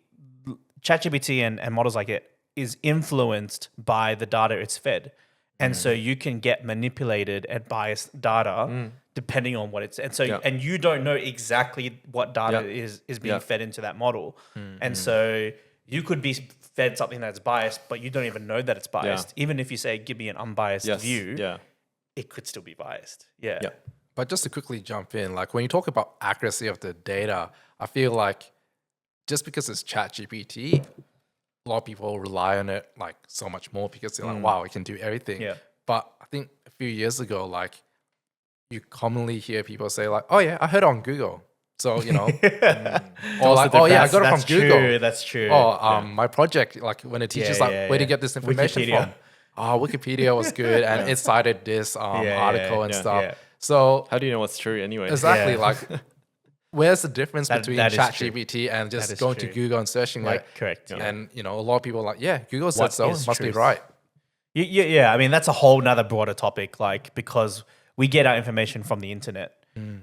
ChatGPT and models like it is influenced by the data it's fed. And so you can get manipulated and biased data depending on what it's, and so, and you don't know exactly what data is being fed into that model. And so you could be fed something that's biased, but you don't even know that it's biased. Even if you say, give me an unbiased view, it could still be biased. Yeah. But just to quickly jump in, like when you talk about accuracy of the data, I feel like just because it's ChatGPT, a lot of people rely on it like so much more because they're like, wow, it can do everything. Yeah. But I think a few years ago, like you commonly hear people say like, oh yeah, I heard it on Google. So, you know, or like, oh yeah, I got it from Google. True, that's true. Oh, my project, like when a teacher's like, where do you get this information Wikipedia. from? Oh, Wikipedia was good and it cited this article and stuff. yeah. So How do you know what's true anyway? exactly, Yeah. like where's the difference That- between that is true. ChatGPT and That just is going to true. Google and searching it? Correct. Yeah. And you know, a lot of people are like, yeah, Google said What so, is it must be truth? right. Yeah. I mean, that's a whole nother broader topic, like, because we get our information from the internet.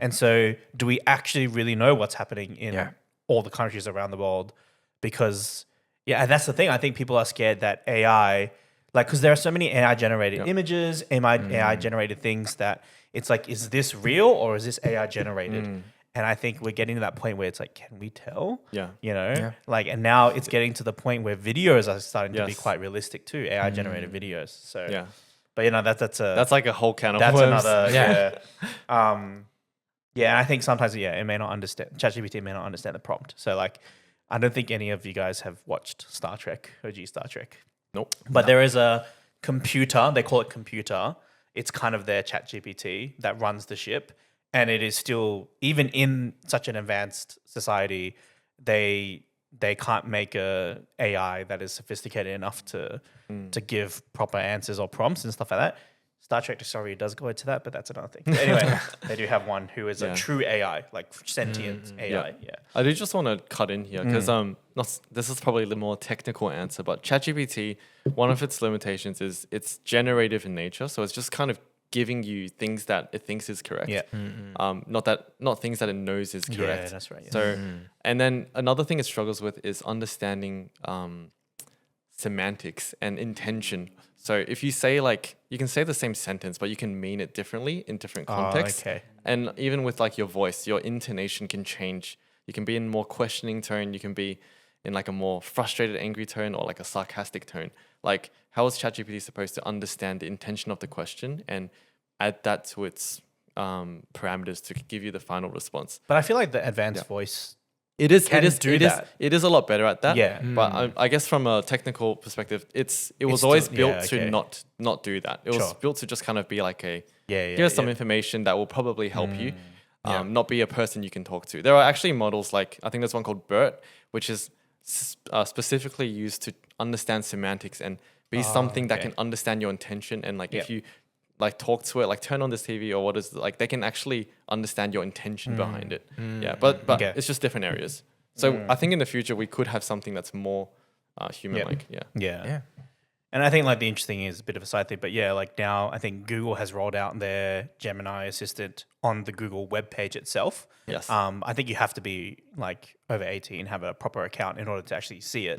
And so do we actually really know what's happening in all the countries around the world? Because, and that's the thing. I think people are scared that AI, like, because there are so many AI generated images, AI generated things that it's like, is this real or is this AI generated? And I think we're getting to that point where it's like, can we tell? Yeah. You know, like, and now it's getting to the point where videos are starting to be Yes. quite realistic too, AI generated videos. So, Yeah. but you know, that's Like a whole can of that's worms. another, and I think sometimes, it may not understand, ChatGPT may not understand the prompt. So like, I don't think any of you guys have watched Star Trek, OG Star Trek. Nope. But there is a computer, they call it computer. It's kind of their ChatGPT that runs the ship. And it is still, even in such an advanced society, they can't make a AI that is sophisticated enough to give proper answers or prompts and stuff like that. Star Trek Discovery does go into that, but that's another thing. But anyway, they do have one who is a true AI, like sentient AI. Yeah. I do just want to cut in here because this is probably the more technical answer, but ChatGPT, one of its limitations is it's generative in nature, so it's just kind of giving you things that it thinks is correct. Yeah. Not things that it knows is correct. Yeah, that's right. Yeah. So, and then another thing it struggles with is understanding semantics and intention. So if you say like, you can say the same sentence, but you can mean it differently in different contexts. Okay. And even with like your voice, your intonation can change. You can be in more questioning tone. You can be in like a more frustrated, angry tone or like a sarcastic tone. Like how is ChatGPT supposed to understand the intention of the question and add that to its parameters to give you the final response? But I feel like the advanced voice It is a lot better at that. Yeah. But I guess from a technical perspective, it was still- always built yeah, to okay. not do that. It was Sure. built to just kind of be like Yeah. here's some information that will probably help you, not be a person you can talk to. There are actually models like, I think there's one called BERT, which is specifically used to understand semantics and be something that okay. can understand your intention. And like if you like talk to it, like turn on this TV or what is like, they can actually understand your intention behind it. Yeah, but Okay. it's just different areas. So I think in the future we could have something that's more human-like. Yeah. Yeah. And I think like the interesting is a bit of a side thing, but yeah, like now I think Google has rolled out their Gemini assistant on the Google web page itself. Yes. I think you have to be like over 18, have a proper account in order to actually see it.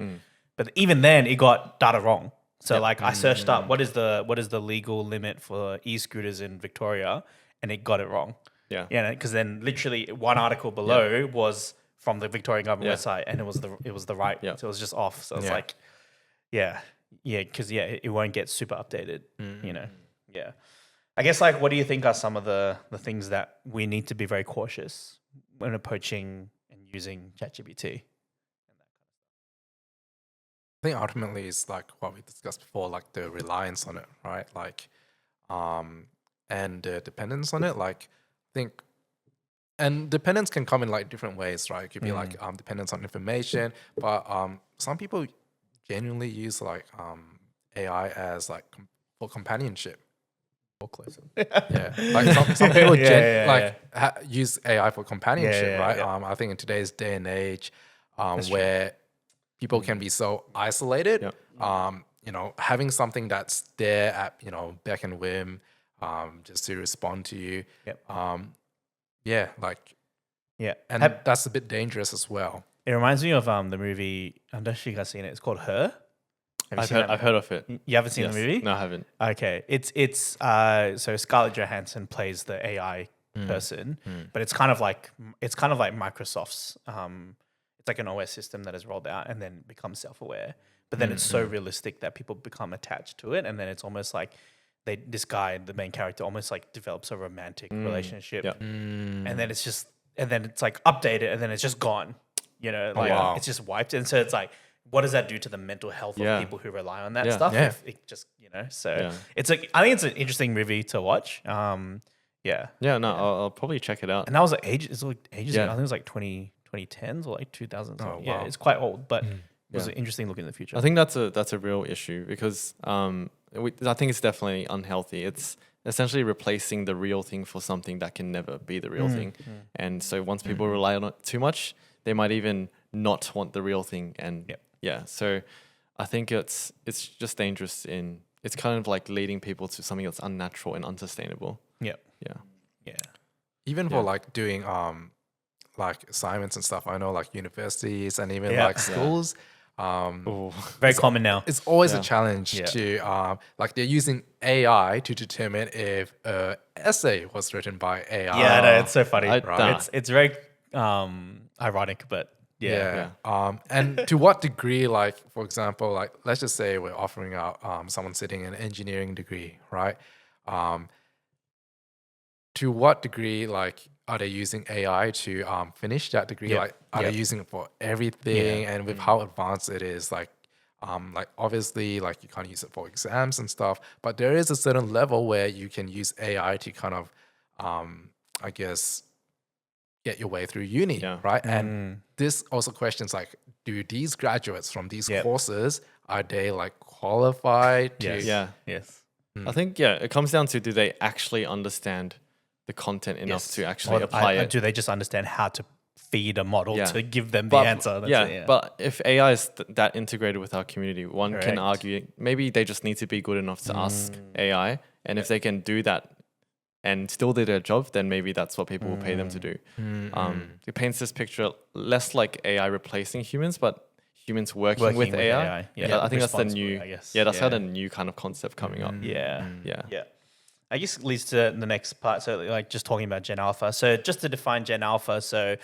But even then it got data wrong. So like I searched up what is the legal limit for e-scooters in Victoria, and it got it wrong. Yeah. Yeah, because then literally one article below was from the Victorian government website, and it was the right. Yeah. So it was just off. So it's like, because it won't get super updated. You know, I guess like, what do you think are some of the things that we need to be very cautious when approaching and using ChatGPT? I think ultimately it's like what we discussed before, like the reliance on it, right? Like, and the dependence on it. Like, I think, and dependence can come in like different ways, right? It could be like dependence on information, but some people genuinely use like AI as like for companionship. Or closer. Yeah, like some people use AI for companionship, right? Yeah. I think in today's day and age, where people can be so isolated, you know, having something that's there at, you know, beck and whim, just to respond to you. And that's a bit dangerous as well. It reminds me of the movie. I don't know if you guys seen it. It's called Her. I've heard of it. You haven't seen the movie? No, I haven't. Okay, it's so Scarlett Johansson plays the AI person, but it's kind of like Microsoft's. It's like an OS system that is rolled out and then becomes self-aware. But then it's so realistic that people become attached to it, and then it's almost like this guy, the main character, almost like develops a romantic relationship, and then it's like updated, and then it's just gone. You know, like it's just wiped, and so it's like, what does that do to the mental health of people who rely on that stuff? Yeah. If it just, you know, so it's like, I think it's an interesting movie to watch. I'll probably check it out. And that was like ages ago. I think it was like 2010s or like 2000s. Oh, Yeah, wow. it's quite old, but it was an interesting look in the future. I think that's a real issue because I think it's definitely unhealthy. It's essentially replacing the real thing for something that can never be the real thing. And so once people rely on it too much, they might even not want the real thing. And so I think it's just dangerous it's kind of like leading people to something that's unnatural and unsustainable. Yeah. Even for like doing like assignments and stuff, I know like universities and even like schools, Very common now. it's always a challenge to like they're using AI to determine if an essay was written by AI. Yeah, no, it's so funny. Right. It's very ironic, but And to what degree, like, for example, like, let's just say we're offering out someone sitting an engineering degree, right? To what degree, like, are they using AI to finish that degree? Yeah. Like, are they using it for everything? And with how advanced it is, like obviously, like, you can't use it for exams and stuff, but there is a certain level where you can use AI to kind of, I guess, get your way through uni, right? And this also questions like, do these graduates from these courses, are they like qualified to yes. I think, it comes down to, do they actually understand the content enough to actually Or apply it? do they just understand how to feed a model Yeah. to give them the answer? That's it, But if AI is that integrated with our community, one can Correct. argue maybe they just need to be good enough to ask AI. And if they can do that and still do their job, then maybe that's what people will pay them to do. It paints this picture less like AI replacing humans, but humans working with AI. Yeah, I think that's the responsibly, new. I guess. Yeah, that's kind of the new kind of concept coming up. Yeah. Yeah. I guess it leads to the next part. So, like, just talking about Gen Alpha. So, just to define Gen Alpha, so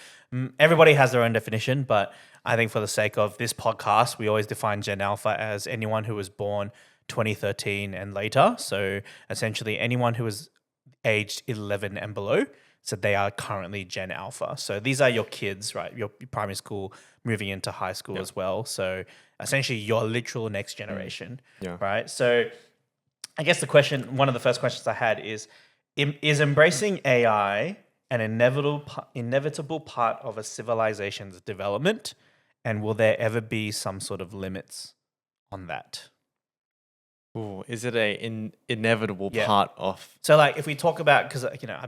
everybody has their own definition, but I think for the sake of this podcast, we always define Gen Alpha as anyone who was born 2013 and later. So, essentially, anyone who was aged 11 and below. So, they are currently Gen Alpha. So, these are your kids, right? Your primary school moving into high school as well. So, essentially, your literal next generation, right? So, I guess one of the first questions I had is embracing AI an inevitable part of a civilization's development? And will there ever be some sort of limits on that? Ooh, is it inevitable part of? So, like, if we talk about, because I get a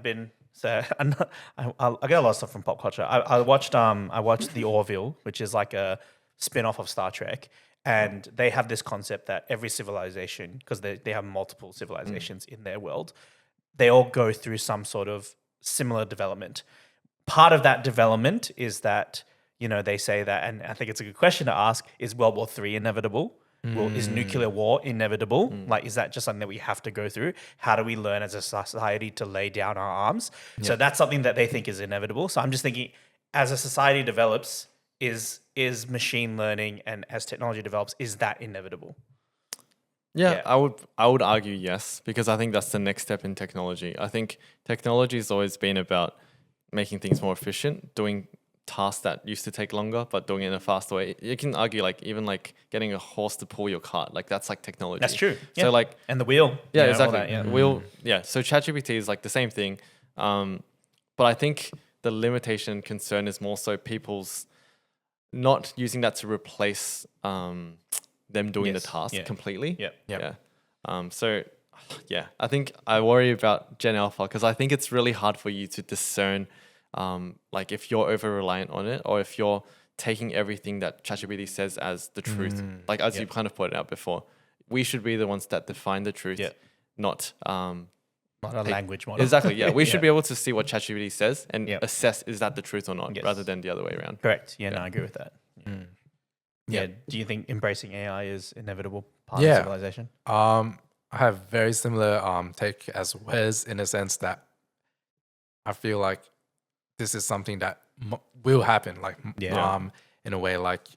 lot of stuff from pop culture. I watched The Orville, which is like a spin-off of Star Trek. And they have this concept that every civilization, because they have multiple civilizations in their world, they all go through some sort of similar development. Part of that development is that, they say that, and I think it's a good question to ask, is World War III inevitable? Well, is nuclear war inevitable? Like, is that just something that we have to go through? How do we learn as a society to lay down our arms? So that's something that they think is inevitable. So I'm just thinking, as a society develops, is machine learning, and as technology develops, is that inevitable? Yeah, I would argue yes, because I think that's the next step in technology. I think technology has always been about making things more efficient, doing tasks that used to take longer, but doing it in a faster way. You can argue even getting a horse to pull your cart, like that's like technology. That's true. So and the wheel. Yeah, all exactly. that, Wheel. Yeah. So ChatGPT is like the same thing, but I think the limitation and concern is more so people's not using that to replace them doing the task completely. Yeah. So, I think I worry about Gen Alpha because I think it's really hard for you to discern, like if you're over reliant on it or if you're taking everything that ChatGPT says as the truth. Like as you kind of pointed out before, we should be the ones that define the truth, not not a language model. Exactly. Yeah, we should be able to see what ChatGPT says and assess is that the truth or not, Yes. rather than the other way around. Correct. Yeah, no, I agree with that. Yeah. Do you think embracing AI is inevitable part Yeah. of civilization? I have very similar take as Wes in the sense that I feel like this is something that will happen. Like in a way, like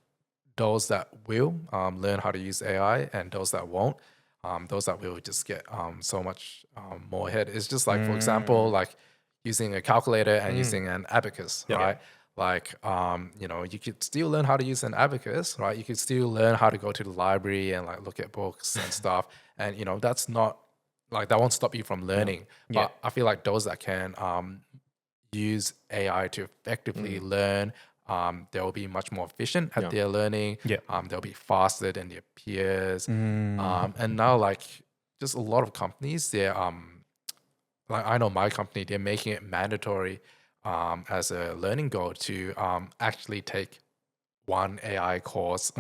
those that will learn how to use AI and those that won't. Those that will just get so much more ahead. It's just like, for example, like using a calculator and using an abacus, right? Like, you could still learn how to use an abacus, right? You could still learn how to go to the library and like look at books and stuff. And, that's not like, that won't stop you from learning. But I feel like those that can use AI to effectively learn, they'll be much more efficient at their learning. They'll be faster than their peers. And now, like, just a lot of companies, they're like I know my company, they're making it mandatory as a learning goal to actually take one AI course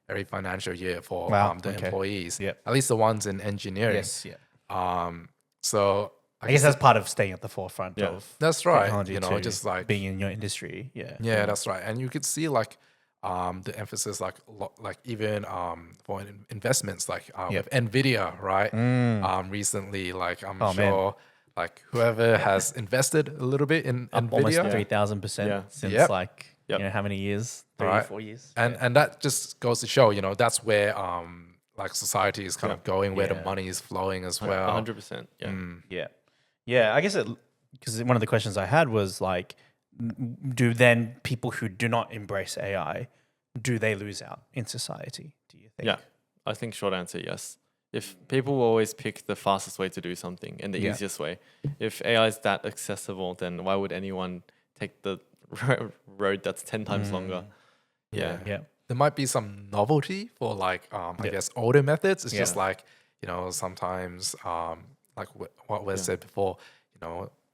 every financial year for the employees. At least the ones in engineering. Yes. So I guess that's part of staying at the forefront of that's right. technology too, just like being in your industry. Yeah, that's right. And you could see like the emphasis, like even for investments, like with Nvidia, right? Recently, like I'm sure, like whoever has invested a little bit in Up Nvidia, almost 3,000% since like how many years? 3 4 years. And that just goes to show, that's where like society is kind of going, where the money is flowing as well. 100%. Yeah. I guess because one of the questions I had was like, do then people who do not embrace AI, do they lose out in society? Do you think? Yeah, I think short answer, yes. If people will always pick the fastest way to do something and the easiest way, if AI is that accessible, then why would anyone take the road that's 10 times longer? Yeah. There might be some novelty for like, I guess older methods. It's just like, sometimes like what Wes said before,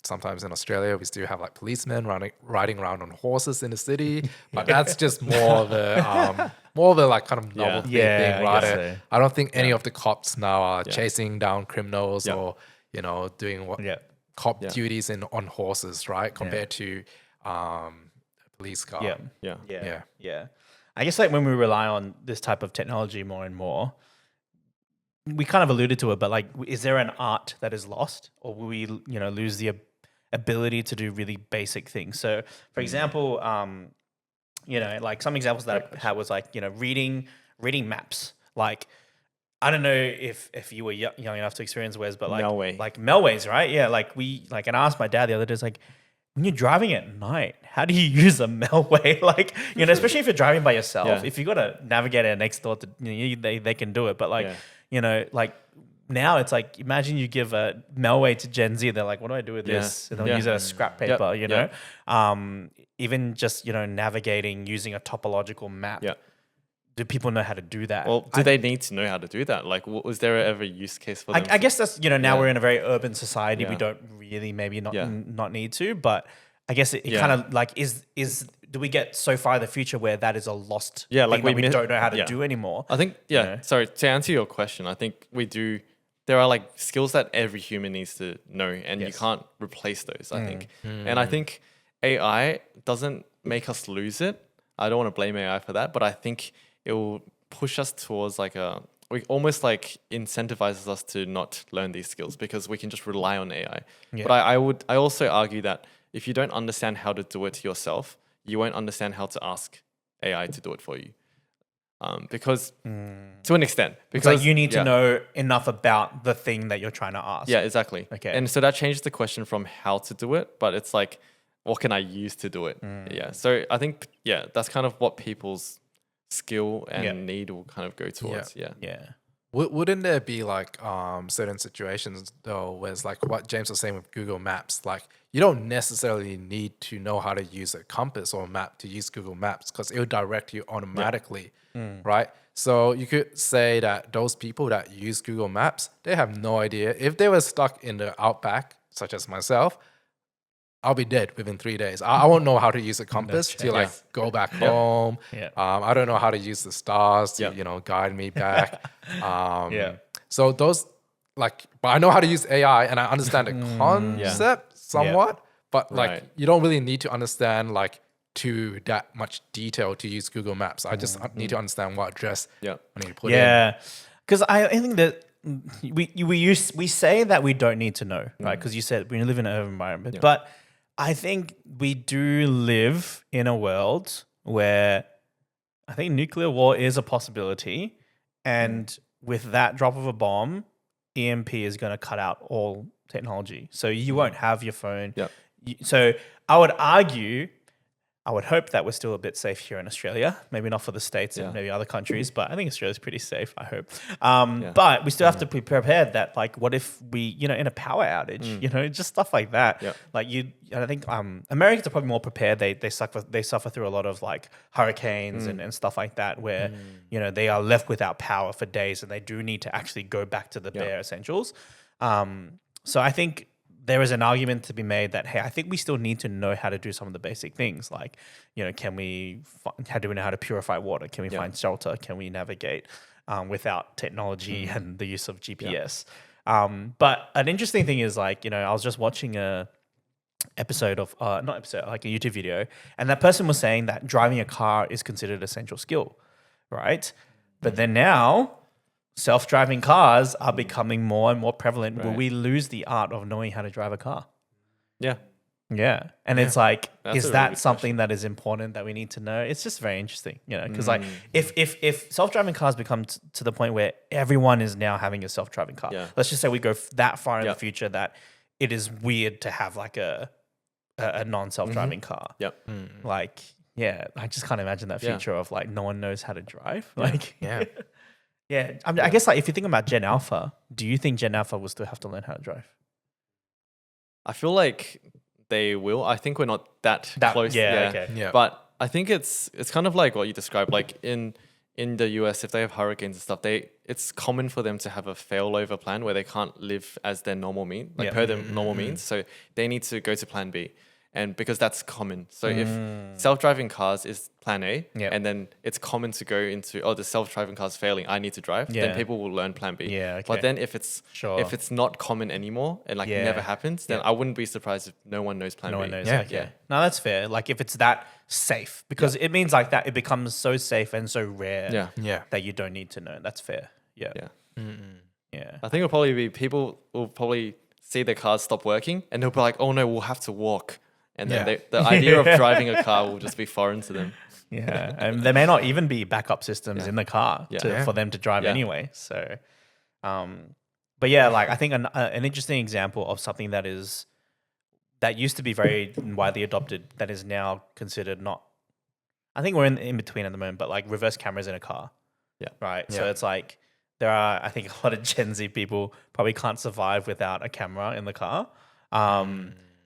sometimes in Australia we still have like policemen riding around on horses in the city, but that's just more of a like kind of novelty Yeah, thing, I right? guess so. I don't think any of the cops now are Yeah. chasing down criminals Yeah. or doing what Yeah. cop Yeah. duties on horses, right? Compared to a police car. Yeah. Yeah. Yeah. Yeah. Yeah. I guess like when we rely on this type of technology more and more, we kind of alluded to it, but like, is there an art that is lost, or will we, lose the ability to do really basic things? So, for example, like some examples that I had was like, reading maps. Like, I don't know if you were young enough to experience Wes, but like Melway. like Melways, right? Yeah, and I asked my dad the other day, it's like, when you're driving at night, how do you use a Melway? Like, especially if you're driving by yourself, Yeah. if you got a navigator next door to they can do it. But like, Yeah. like now it's like, imagine you give a Melway to Gen Z, they're like, what do I do with Yeah. this? And they'll Yeah. use it as scrap Yep. paper, Yep. Even just navigating using a topological map. Yeah. Do people know how to do that? Well, do they need to know how to do that? Like, was there ever a use case for them? I guess that's now Yeah. we're in a very urban society. We Yeah. don't really maybe not Yeah. not need to, but I guess it Yeah. kind of like is do we get so far in the future where that is a lost Yeah, like thing that we we miss- don't know how to yeah. do anymore? I think, know? Sorry, to answer your question, I think we do. There are like skills that every human needs to know, and you Yes. can't replace those, I think. And I think AI doesn't make us lose it. I don't want to blame AI for that, but I think it will push us towards we almost like incentivizes us to not learn these skills because we can just rely on AI. Yeah. But I also argue that if you don't understand how to do it yourself, you won't understand how to ask AI to do it for you. Because to an extent, It's because like you need to know enough about the thing that you're trying to ask. Yeah, exactly. Okay. And so that changes the question from how to do it, but it's like, what can I use to do it? Yeah. So I think, that's kind of what people's skill and Yeah. need will kind of go towards. Yeah. Yeah. Wouldn't there be like certain situations though where it's like what James was saying with Google Maps, like you don't necessarily need to know how to use a compass or a map to use Google Maps because it will direct you automatically, right? So you could say that those people that use Google Maps, they have no idea. If they were stuck in the outback, such as myself, I'll be dead within 3 days. I won't know how to use a compass to like go back home. Yeah. I don't know how to use the stars to, guide me back. So those but I know how to use AI and I understand the concept somewhat, but like Right. you don't really need to understand like to that much detail to use Google Maps. I just need to understand what address Yeah. I need to put in. Yeah, because I think that we say that we don't need to know, right? Because you said we live in an urban environment, but I think we do live in a world where I think nuclear war is a possibility, and with that drop of a bomb, EMP is going to cut out all technology, so you won't have your phone. Yep. So I would argue. I would hope that we're still a bit safe here in Australia. Maybe not for the States and maybe other countries, but I think Australia's pretty safe, I hope. But we still have to be prepared that, like, what if we, in a power outage, just stuff like that. Yep. Like I think Americans are probably more prepared. They suffer through a lot of like hurricanes and stuff like that where, they are left without power for days and they do need to actually go back to the bare essentials. So I think there is an argument to be made that, hey, I think we still need to know how to do some of the basic things. Like, how do we know how to purify water? Can we find shelter? Can we navigate without technology and the use of GPS? But an interesting thing is like, I was just watching a episode of, like a YouTube video, and that person was saying that driving a car is considered an essential skill, right? But then now, self-driving cars are becoming more and more prevalent. Will Right. we lose the art of knowing how to drive a car? Yeah. Yeah. And it's like, That's a is really that good something that is important that we need to know? It's just very interesting, because like if self-driving cars become to the point where everyone is now having a self-driving car, let's just say we go that far in the future that it is weird to have like a non-self-driving car. Yep. Like, I just can't imagine that Yeah. future of like no one knows how to drive. Like, Yeah. yeah, I guess like if you think about Gen Alpha, do you think Gen Alpha will still have to learn how to drive? I feel like they will. I think we're not that close. Yeah, okay. Yeah. But I think it's kind of like what you described. Like in in the US, if they have hurricanes and stuff, it's common for them to have a failover plan where they can't live as their normal mean, like per their normal means. So they need to go to plan B. And because that's common. So if self-driving cars is plan A, and then it's common to go into, the self-driving car's failing, I need to drive, then people will learn plan B. Yeah, okay. But then if it's not common anymore and like never happens, then I wouldn't be surprised if no one knows plan B. No one knows. Yeah. Okay. No, that's fair. Like if it's that safe, because it means like that it becomes so safe and so rare that you don't need to know. That's fair. Yeah. Yeah. Yeah. I think it'll probably be people will probably see their cars stop working and they'll be like, oh no, we'll have to walk. And then the idea of driving a car will just be foreign to them. Yeah, and there may not even be backup systems in the car for them to drive Yeah. anyway. So, but yeah, like I think an interesting example of something that used to be very widely adopted that is now considered not. I think we're in between at the moment, but like reverse cameras in a car. Yeah. Right. Yeah. So it's like I think a lot of Gen Z people probably can't survive without a camera in the car.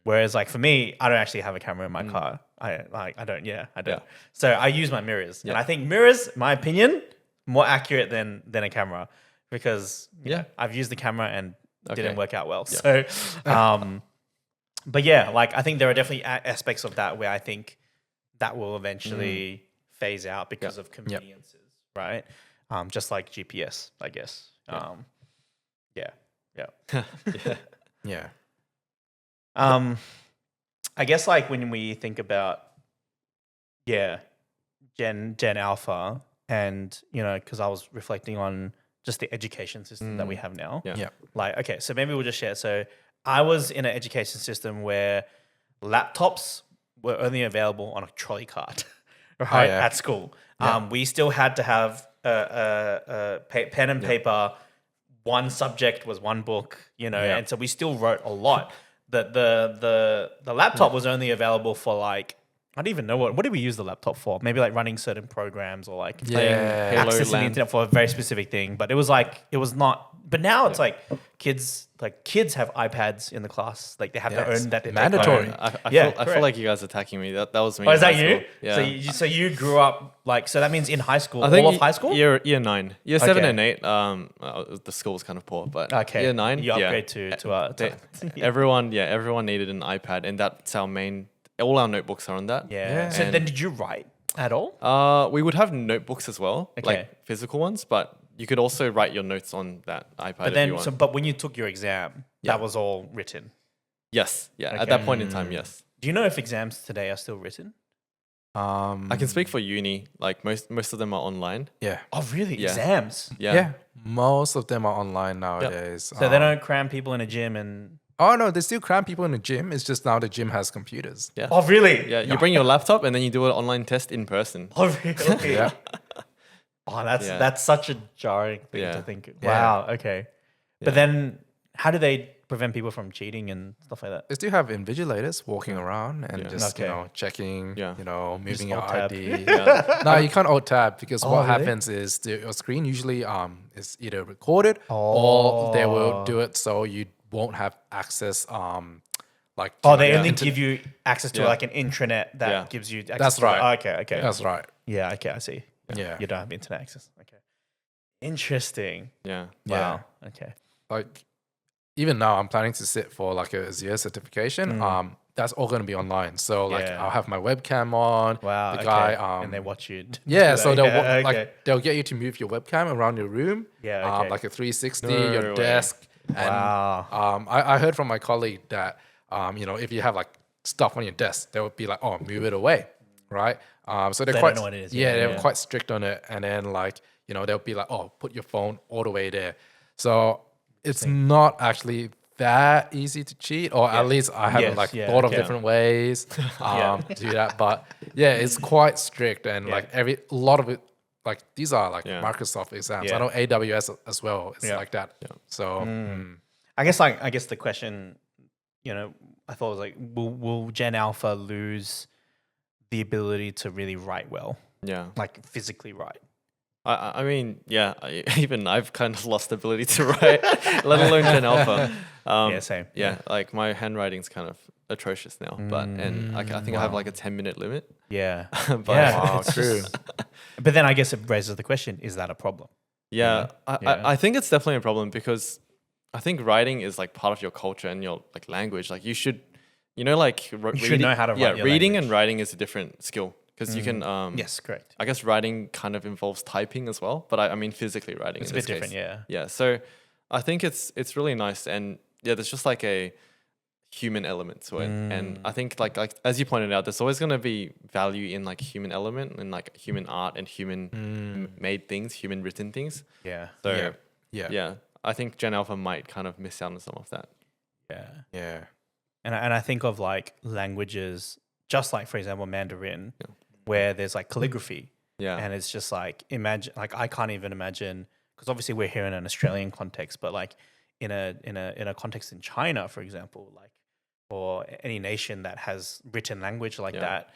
Whereas like for me, I don't actually have a camera in my car. I don't. Yeah. So I use my mirrors, and I think mirrors, in my opinion, more accurate than a camera because I've used the camera and didn't work out well. So, but yeah, like I think there are definitely aspects of that where I think that will eventually phase out because of conveniences, right? Just like GPS, I guess. Yeah. I guess like when we think about Gen Alpha and because I was reflecting on just the education system that we have now. Yeah. Like okay, so maybe we'll just share. So I was in an education system where laptops were only available on a trolley cart, right? At school. We still had to have a pen and paper. One subject was one book, and so we still wrote a lot. The laptop was only available for like I don't even know what did we use the laptop for? Maybe like running certain programs or like accessing the internet for a very specific thing. But it was not. But now it's like kids have iPads in the class. Like they have their own that mandatory. I feel like you guys are attacking me. That was me. Oh, is that you? School. Yeah. So you grew up like so that means in high school, I think all of high school? Year 9. Year 7 and 8, the school was kind of poor, but year 9, you upgrade to everyone needed an iPad, and that's our main. All our notebooks are on that. Yeah. So then, did you write at all? We would have notebooks as well, like physical ones, but you could also write your notes on that iPad. But then, but when you took your exam, that was all written. Yes. Yeah. At that point in time, yes. Do you know if exams today are still written? I can speak for uni. Like most of them are online. Yeah. Oh, really? Yeah. Exams? Yeah. Most of them are online nowadays. So they don't cram people in a gym and. Oh no, they still cram people in the gym. It's just now the gym has computers. Yeah. Oh, really? Yeah. You bring your laptop and then you do an online test in person. Oh, really? Yeah. Oh, that's such a jarring thing to think. Yeah. Wow. Okay. But then, how do they prevent people from cheating and stuff like that? They still have invigilators walking around and just checking, moving your alt-tab. ID. No, you can't alt tab because what happens is your screen usually is either recorded or they will do it so you won't have access like they only give you access to like an intranet that gives you access That's to right. Okay. That's right. Yeah, okay, I see. Yeah. You don't have internet access. Okay. Interesting. Yeah. Wow. Okay. Like even now I'm planning to sit for like a Azure certification. That's all going to be online. So like I'll have my webcam on. Wow. The guy and they watch you. So they'll get you to move your webcam around your room. Yeah. Okay. Like a 360, your desk. And I heard from my colleague that if you have like stuff on your desk, they would be like, oh, move it away. Right. So they're They quite don't know what it is. they're quite strict on it. And then like, they'll be like, oh, put your phone all the way there. So it's not actually that easy to cheat, or at least I haven't thought of different ways to do that. But it's quite strict, and like a lot of it, like these are like Microsoft exams. I know AWS as well. It's like that. Yeah. So I guess the question, I thought was like, will Gen Alpha lose the ability to really write well? Yeah. Like physically write. I mean, even I've kind of lost the ability to write, let alone Gen Alpha. Same. Yeah, like my handwriting's kind of atrocious now, but I think I have like a 10-minute limit. Yeah. But It's true. But then I guess it raises the question: is that a problem? Yeah, Yeah. I think it's definitely a problem because I think writing is like part of your culture and your like language. Like you should, like You should know how to write Yeah, your reading language. and writing is a different skill because you can. Yes, correct. I guess writing kind of involves typing as well, but I mean physically writing. It's a in bit this different, case. yeah. Yeah, so I think it's really nice, and yeah, there's just like a human element to it, and I think like as you pointed out, there's always gonna be value in like human element and like human art and human made things, human written things. Yeah. So Yeah. yeah, I think Gen Alpha might kind of miss out on some of that. Yeah. Yeah. And I think of like languages, just like, for example, Mandarin, where there's like calligraphy. Yeah. And it's just like, imagine, like, I can't even imagine, because obviously we're here in an Australian context, but like in a context in China, for example, like, or any nation that has written language like that.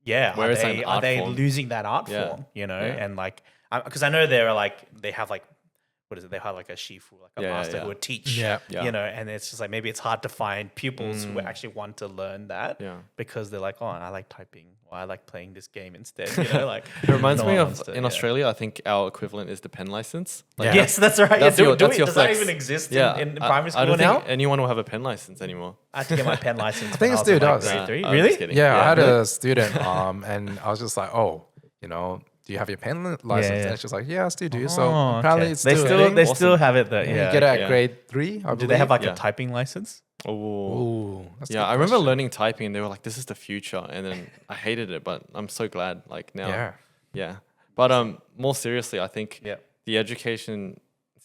Yeah. Where are it's like they, an are art they form. losing that art Yeah. form, you know? Yeah. And like, because I know they're like, they have like, what is it? They have like a shifu, like a Yeah, master yeah. who would teach, Yeah. you know, and it's just like, maybe it's hard to find pupils who actually want to learn that Yeah. because they're like, oh, I like typing or I like playing this game instead, you know, like. It reminds no me one of wants to, in yeah. Australia, I think our equivalent is the pen license. Like, Yeah. Yes, that's right. That's yeah, your- that's your does that flex. even exist Yeah, in I- primary I school don't now? think anyone will have a pen license anymore. I had to get my pen license. I think when it was in, still like, does. grade 3. I'm Really? just kidding. Yeah, I had really? a student, and I was just like, oh, do you have your pen license? yeah. And she's like, yeah, I still do. So Oh, apparently okay. it's they still, still a thing. they still have it though. You Yeah. get it at yeah. grade 3, I Do they have believe. like Yeah. a typing license? Oh. Ooh, that's a Yeah, good I remember question. learning typing and they were like, this is the future. And then I hated it, but I'm so glad like now. Yeah. Yeah. But more seriously, I think Yeah. the education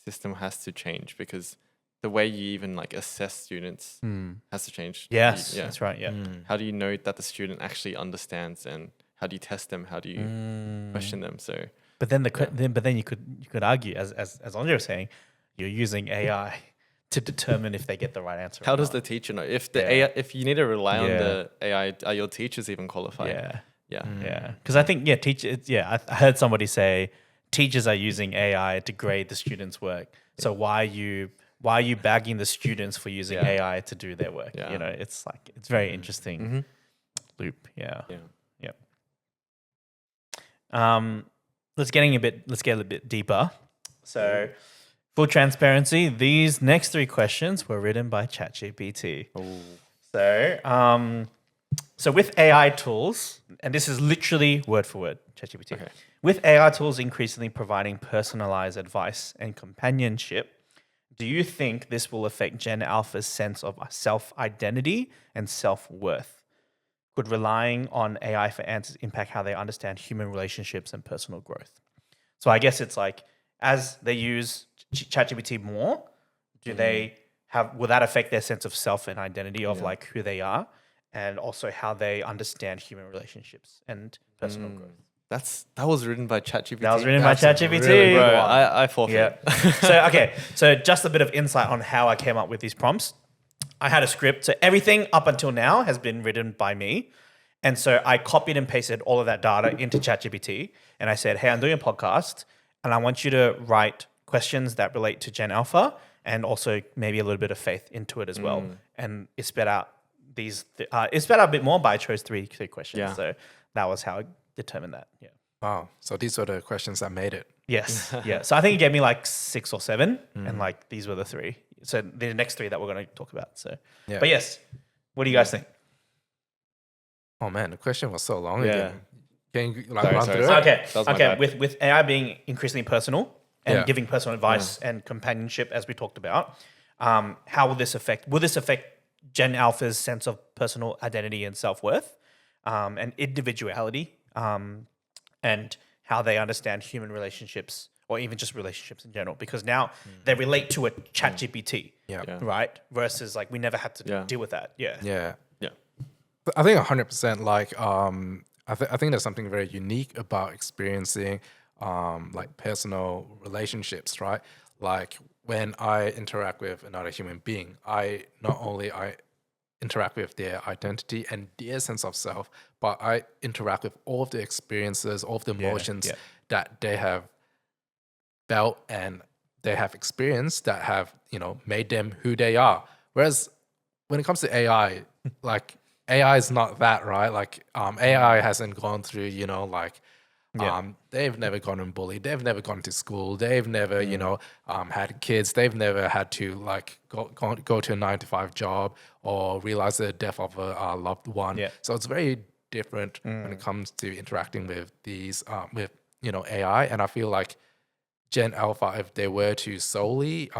system has to change because the way you even like assess students has to change. Yes, Yeah. that's right. Yeah. How do you know that the student actually understands and how do you test them? How do you question them? So But then then you could argue, as Andre was saying, you're using AI to determine if they get the right answer. how or does not. the teacher know? If the Yeah. AI, if you need to rely on Yeah. the AI, are your teachers even qualified? Yeah. Yeah. Yeah, because I think I heard somebody say teachers are using AI to grade the students' work. So why are you bagging the students for using Yeah. AI to do their work? Yeah. You know, it's like it's very interesting loop. Yeah. Yeah. Yep. Let's get a little bit deeper. So, full transparency, these next 3 questions were written by ChatGPT. So with AI tools, and this is literally word for word, ChatGPT. Okay. With AI tools increasingly providing personalized advice and companionship, do you think this will affect Gen Alpha's sense of self-identity and self-worth? Could relying on AI for answers impact how they understand human relationships and personal growth? So I guess it's like, as they use ChatGPT more, will that affect their sense of self and identity of like who they are, and also how they understand human relationships and personal growth? That was written by ChatGPT. That was written by That's ChatGPT. really Bro, good. I forfeit. Yeah. So just a bit of insight on how I came up with these prompts. I had a script. So everything up until now has been written by me. And so I copied and pasted all of that data into ChatGPT. And I said, hey, I'm doing a podcast and I want you to write questions that relate to Gen Alpha and also maybe a little bit of faith into it as well. And it spit out it spit out a bit more, but I chose three questions. Yeah. So that was how I determined that. Yeah. Wow. So these were the questions that made it. Yes. Yeah. So I think it gave me like 6 or 7, and like these were the 3. So the next 3 that we're going to talk about. So, Yeah. but yes, what do you guys think? Oh man, the question was so long Yeah. again. Can you like Sorry, run sorry, through sorry. it? Okay. That was my Okay. bad. With AI being increasingly personal and Yeah. giving personal advice and companionship, as we talked about, how will this affect? Will this affect Gen Alpha's sense of personal identity and self-worth, and individuality, and how they understand human relationships, or even just relationships in general? Because now they relate to a ChatGPT, Yeah. Yeah. right? Versus like we never had to Yeah. deal with that. Yeah. Yeah. Yeah. But I think 100%. Like, I think there's something very unique about experiencing, like personal relationships, right? Like when I interact with another human being, I interact with their identity and their sense of self, but I interact with all of the experiences, all of the emotions yeah. that they have felt and they have experienced that have, made them who they are. Whereas when it comes to AI, like AI is not that, right? Like AI hasn't gone through, like They've never gotten bullied. They've never gone to school. They've never, had kids. They've never had to like go to a 9 to 5 job or realize the death of a loved one. Yeah. So it's very different when it comes to interacting with these, with AI. And I feel like Gen Alpha, if they were to solely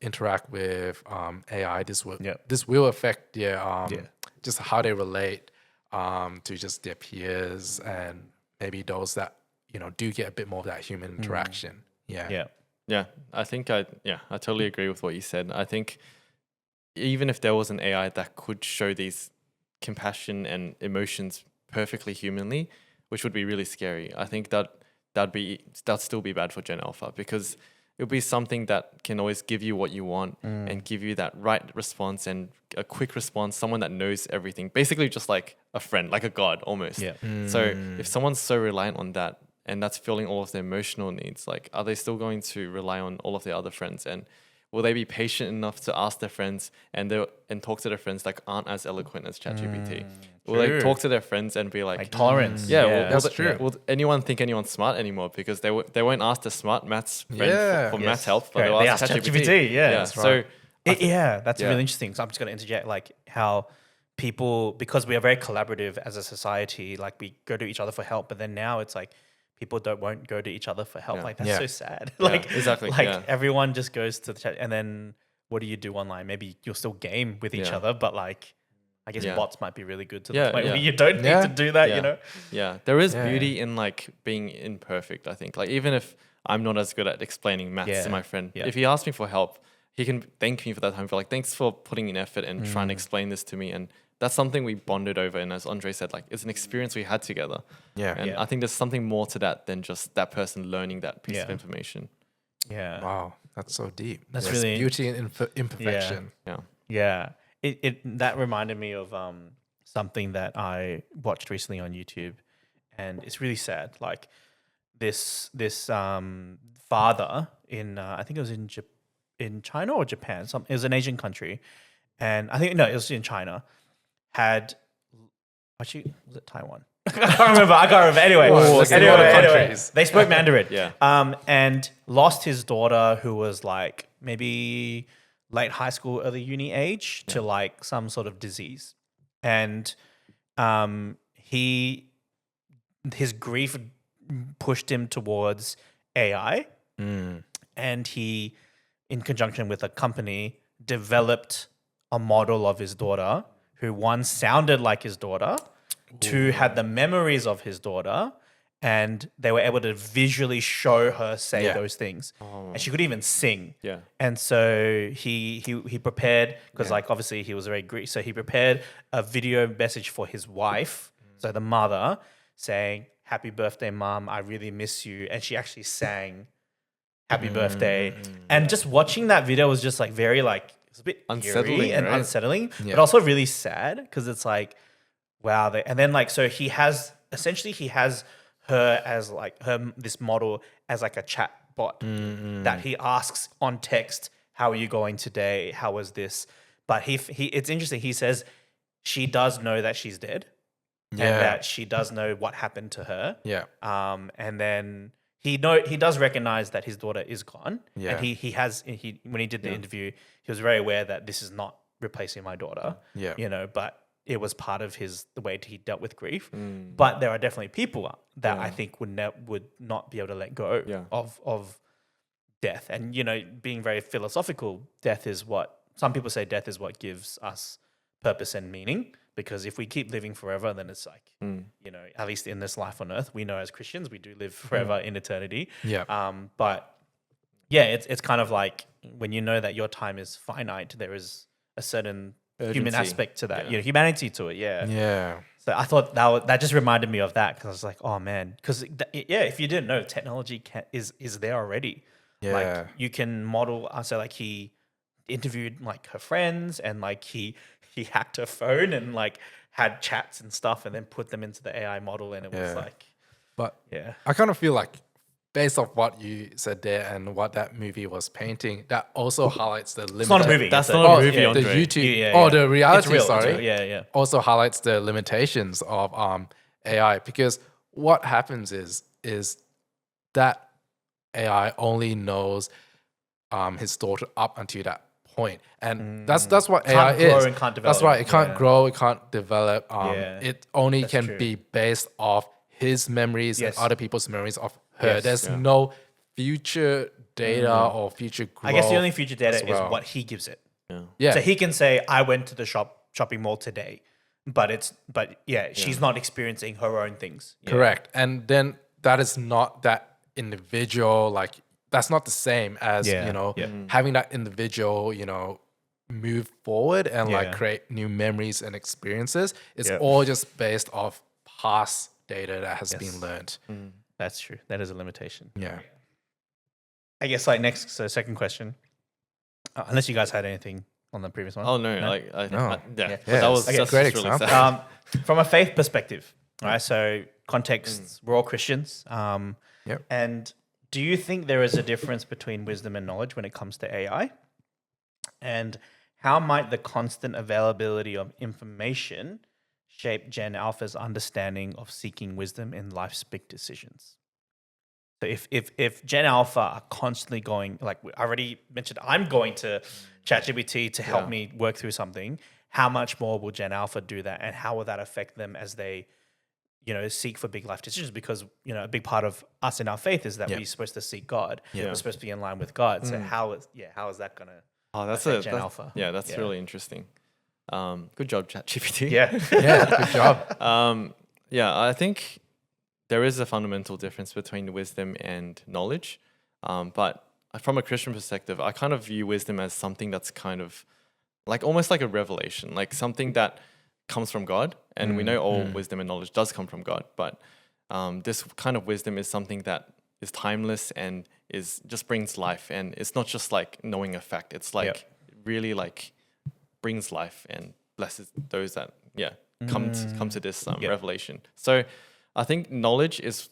interact with AI, this will affect their just how they relate to just their peers and maybe those that do get a bit more of that human interaction. Yeah, I think I totally agree with what you said. I think even if there was an AI that could show these compassion and emotions perfectly humanly, which would be really scary, I think that'd still be bad for Gen Alpha, because it would be something that can always give you what you want and give you that right response and a quick response, someone that knows everything, basically just like a friend, like a god almost. So if someone's so reliant on that and that's filling all of their emotional needs, like, are they still going to rely on all of their other friends? And will they be patient enough to ask their friends and talk to their friends that aren't as eloquent as ChatGPT? Will they talk to their friends and be like tolerance? That's true. Will anyone think anyone's smart anymore? Because they won't ask the smart maths friend for maths help, but they'll ask ChatGPT. That's right. So that's really interesting. So I'm just going to interject, like how people, because we are very collaborative as a society, like we go to each other for help, but then now it's like people won't go to each other for help. Like that's so sad. Exactly. Everyone just goes to the chat, and then what do you do online? Maybe you'll still game with each other, but like I guess bots might be really good to the point where you don't need to do that, Yeah, there is beauty in like being imperfect, I think. Like even if I'm not as good at explaining maths to my friend, if he asks me for help, he can thank me for that time, for like, thanks for putting in effort and trying to explain this to me. And that's something we bonded over. And as Andre said, like it's an experience we had together. And I think there's something more to that than just that person learning that piece of information. Wow, that's so deep. That's really beauty in imperfection. That reminded me of something that I watched recently on YouTube, and it's really sad. Like this father in I think it was in China or Japan. It was an Asian country, and I think it was in China. Was it Taiwan? I can't remember. Anyway, they spoke Mandarin. And lost his daughter, who was like maybe late high school, early uni age, to like some sort of disease, and his grief pushed him towards AI, and he, in conjunction with a company, developed a model of his daughter who, one, sounded like his daughter, two, had the memories of his daughter, and they were able to visually show her say those things. And she could even sing. And so he prepared, because like obviously he was very grieved, so he prepared a video message for his wife, so the mother, saying, "Happy birthday, Mom, I really miss you." And she actually sang happy birthday. And just watching that video was just like very like, it's a bit unsettling and unsettling, but also really sad, because it's like, wow. And then like, so he has her as like this model as like a chat bot that he asks on text, "How are you going today? How was this?" But it's interesting. He says she does know that she's dead, and that she does know what happened to her. And then he does recognize that his daughter is gone. And he when he did the interview, he was very aware that this is not replacing my daughter. But it was part of the way he dealt with grief. But there are definitely people that I think would not be able to let go of death. And, being very philosophical, some people say death is what gives us purpose and meaning. Because if we keep living forever, then it's like, at least in this life on earth, we know as Christians, we do live forever in eternity. But yeah, it's kind of like when you know that your time is finite, there is a certain human aspect to that, humanity to it. So I thought that just reminded me of that, because I was like, oh man, because if you didn't know, technology is there already. Like you can model. So like he interviewed like her friends, and like he hacked her phone and like had chats and stuff, and then put them into the AI model, and it was like, but I kind of feel like, based off what you said there and what that movie was painting, that also highlights the limit. It's not a movie. That's not a movie, the Andre. YouTube, the reality. It's real, sorry, also highlights the limitations of AI, because what happens is that AI only knows his daughter up until that point, and that's what AI Can't grow is. and can't That's develop. right. It can't Yeah. grow. It can't develop. Yeah, It only that's can true. be based off his memories Yes. and other people's memories of her. Yes. There's Yeah. no future data or future growth. I guess the only future data as well. is what he gives it. Yeah. So he can say, "I went to the shopping mall today," but she's not experiencing her own things. Yeah. Correct. And then that is not that individual, like that's not the same as, Yeah, you know, yeah. having that individual, you know, move forward and Yeah. like create new memories and experiences. It's Yeah. all just based off past data that has Yes. been learned. That's true. That is a limitation. Yeah. I guess like next, so second question. Unless you guys had anything on the previous one. Oh no, No. But Yeah, that was it's a that's great just really example. sad. From a faith perspective, right? So context, we're all Christians. Yep. And do you think there is a difference between wisdom and knowledge when it comes to AI? And how might the constant availability of information shape Gen Alpha's understanding of seeking wisdom in life's big decisions? So if Gen Alpha are constantly going, like I already mentioned, I'm going to ChatGPT to help me work through something, how much more will Gen Alpha do that? And how will that affect them as they, you know, seek for big life decisions? Because, you know, a big part of us in our faith is that we're supposed to seek God. We're supposed to be in line with God. So how is that going to That's affect Gen Alpha? Yeah, that's really interesting. Good job, ChatGPT. Yeah. Yeah. Good job. Yeah, I think there is a fundamental difference between wisdom and knowledge. But from a Christian perspective, I kind of view wisdom as something that's kind of like almost like a revelation, like something that comes from God. And we know all wisdom and knowledge does come from God. But this kind of wisdom is something that is timeless and is just brings life. And it's not just like knowing a fact. It's like really like brings life and blesses those that come to this revelation. So I think knowledge is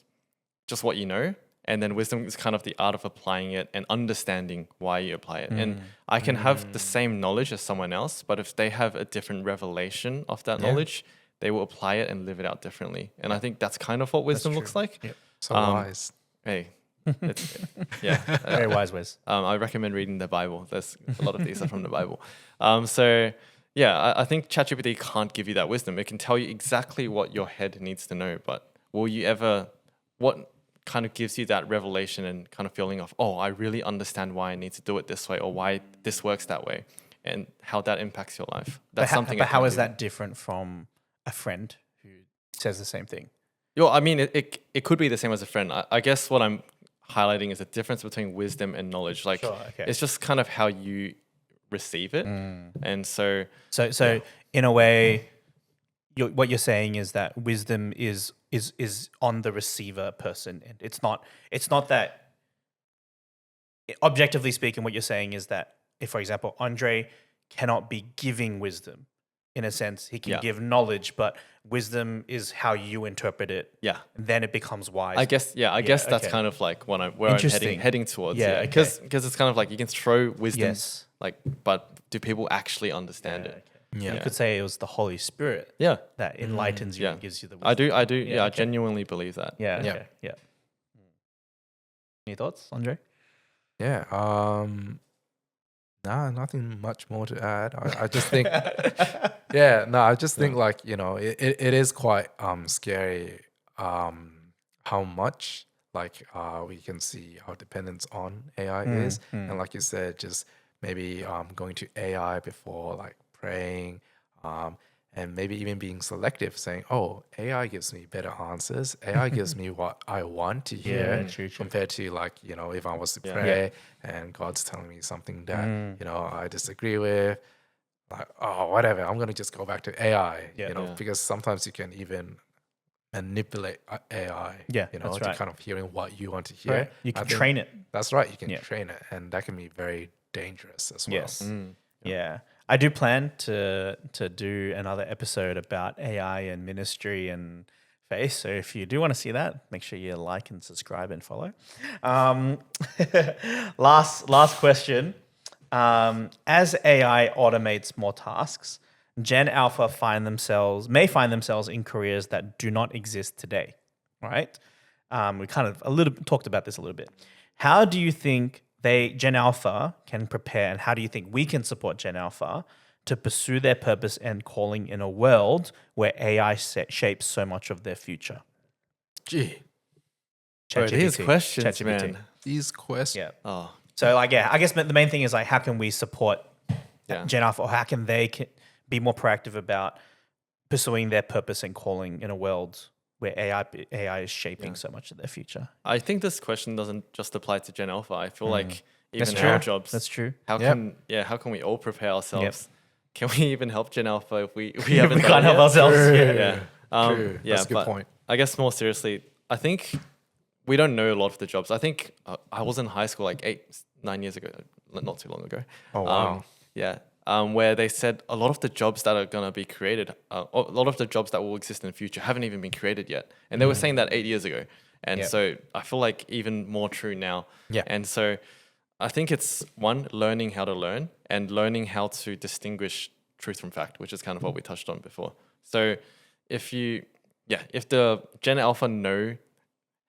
just what you know, and then wisdom is kind of the art of applying it and understanding why you apply it. And I can have the same knowledge as someone else, but if they have a different revelation of that knowledge, they will apply it and live it out differently. And I think that's kind of what wisdom looks like. So wise. Hey, it's, Very wise, Wes. I recommend reading the Bible. There's a lot of these are from the Bible. I think ChatGPT can't give you that wisdom. It can tell you exactly what your head needs to know, but will you ever, what kind of gives you that revelation and kind of feeling of, oh, I really understand why I need to do it this way or why this works that way and how that impacts your life. That's something. But how is that different from a friend who says the same thing? I mean, it could be the same as a friend. I guess what I'm highlighting is the difference between wisdom and knowledge. Like, it's just kind of how you receive it. And so in a way, what you're saying is that wisdom is on the receiver person, and it's not that. Objectively speaking, what you're saying is that if, for example, Andre cannot be giving wisdom, in a sense, he can give knowledge, but wisdom is how you interpret it. Yeah. And then it becomes wise. I guess that's kind of like where I'm heading towards. Yeah. Because it's kind of like you can throw wisdom, like, but do people actually understand it? Yeah. You could say it was the Holy Spirit that enlightens you and gives you the wisdom. I do. Yeah, I genuinely believe that. Yeah. Any thoughts, Andre? Yeah. Nah, nothing much more to add. I just think, I just think like, you know, it is quite scary how much like we can see our dependence on AI is. And like you said, just maybe going to AI before like praying, and maybe even being selective, saying, oh, AI gives me better answers. AI gives me what I want to hear compared to like, you know, if I was to pray and God's telling me something that, you know, I disagree with, like, oh, whatever, I'm going to just go back to AI, you know, because sometimes you can even manipulate AI, you know, to kind of hearing what you want to hear. Right. You can train it. That's right. You can train it. And that can be very dangerous as well. Yes. Yeah. I do plan to do another episode about AI and ministry and faith. So if you do want to see that, make sure you like and subscribe and follow. Last question. As AI automates more tasks, Gen Alpha may find themselves in careers that do not exist today. right? We kind of talked about this a little bit. How do you think Gen Alpha can prepare, and how do you think we can support Gen Alpha to pursue their purpose and calling in a world where AI shapes so much of their future? Gee, Bro, these questions, ChatGPT. man. these questions. Yeah. Oh, So I guess the main thing is like, how can we support yeah. Gen Alpha, or how can they be more proactive about pursuing their purpose and calling in a world where AI is shaping so much of their future? I think this question doesn't just apply to Gen Alpha. I feel like That's even true. our jobs. That's true. How Yep. can we all prepare ourselves? Can we even help Gen Alpha if we haven't We done can't it help yet? ourselves. Yeah. True. That's a good but point. I guess more seriously, I think we don't know a lot of the jobs. I think I was in high school like 8-9 years ago, not too long ago. Oh, wow. Where they said a lot of the jobs that are going to be created, a lot of the jobs that will exist in the future haven't even been created yet. And they were saying that 8 years ago. And so I feel like even more true now. Yeah. And so I think it's one, learning how to learn and learning how to distinguish truth from fact, which is kind of what we touched on before. So if the Gen Alpha know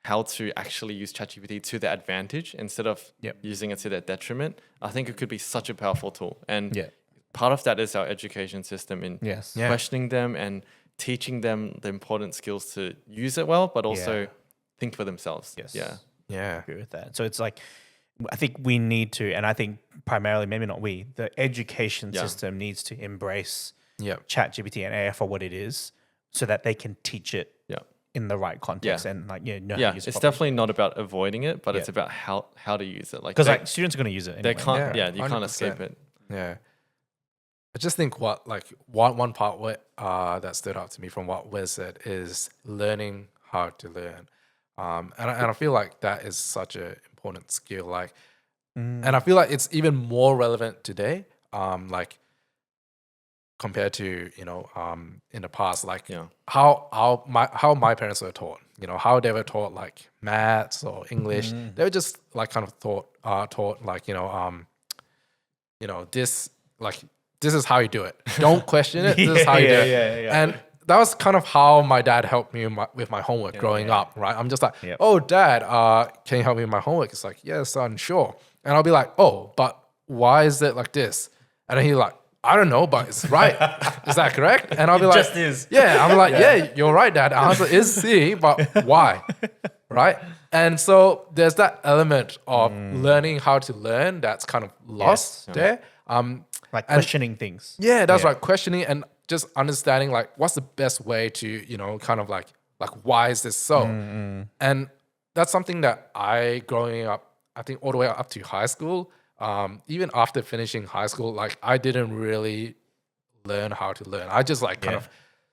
how to actually use ChatGPT to their advantage instead of using it to their detriment, I think it could be such a powerful tool. And part of that is our education system in questioning them and teaching them the important skills to use it well, but also think for themselves. Yes. Yeah. Yeah. Agree with that. So it's like, I think we need to, and I think primarily, maybe not we, the education system needs to embrace Yep. ChatGPT and AI for what it is, so that they can teach it in the right context and like know how to use it It's properly. definitely not about avoiding it, but it's about how to use it. Because like students are going to use it. they Anyway. can't. You can't 100%. escape it. Yeah. I just think one part that stood out to me from what Wes said is learning how to learn. And I feel like that is such an important skill. Like, and I feel like it's even more relevant today. Like compared to in the past, like how my parents were taught. How they were taught like maths or English. They were just like kind of taught like this is how you do it. Don't question it. This is how you do it. And that was kind of how my dad helped me with my homework growing up, right? I'm just like, oh, Dad, can you help me with my homework? It's like, yeah, son, sure. And I'll be like, oh, but why is it like this? And then he's like, I don't know, but it's right. Is that correct? And I'll be like, just is. Yeah, I'm like, yeah, you're right, Dad. The answer is C, but why? Right? And so there's that element of learning how to learn that's kind of lost there. Like questioning things. Yeah, that's right. Questioning and just understanding like what's the best way to, kind of like why is this so? And that's something that growing up, I think all the way up to high school, even after finishing high school, like I didn't really learn how to learn. I just like kind of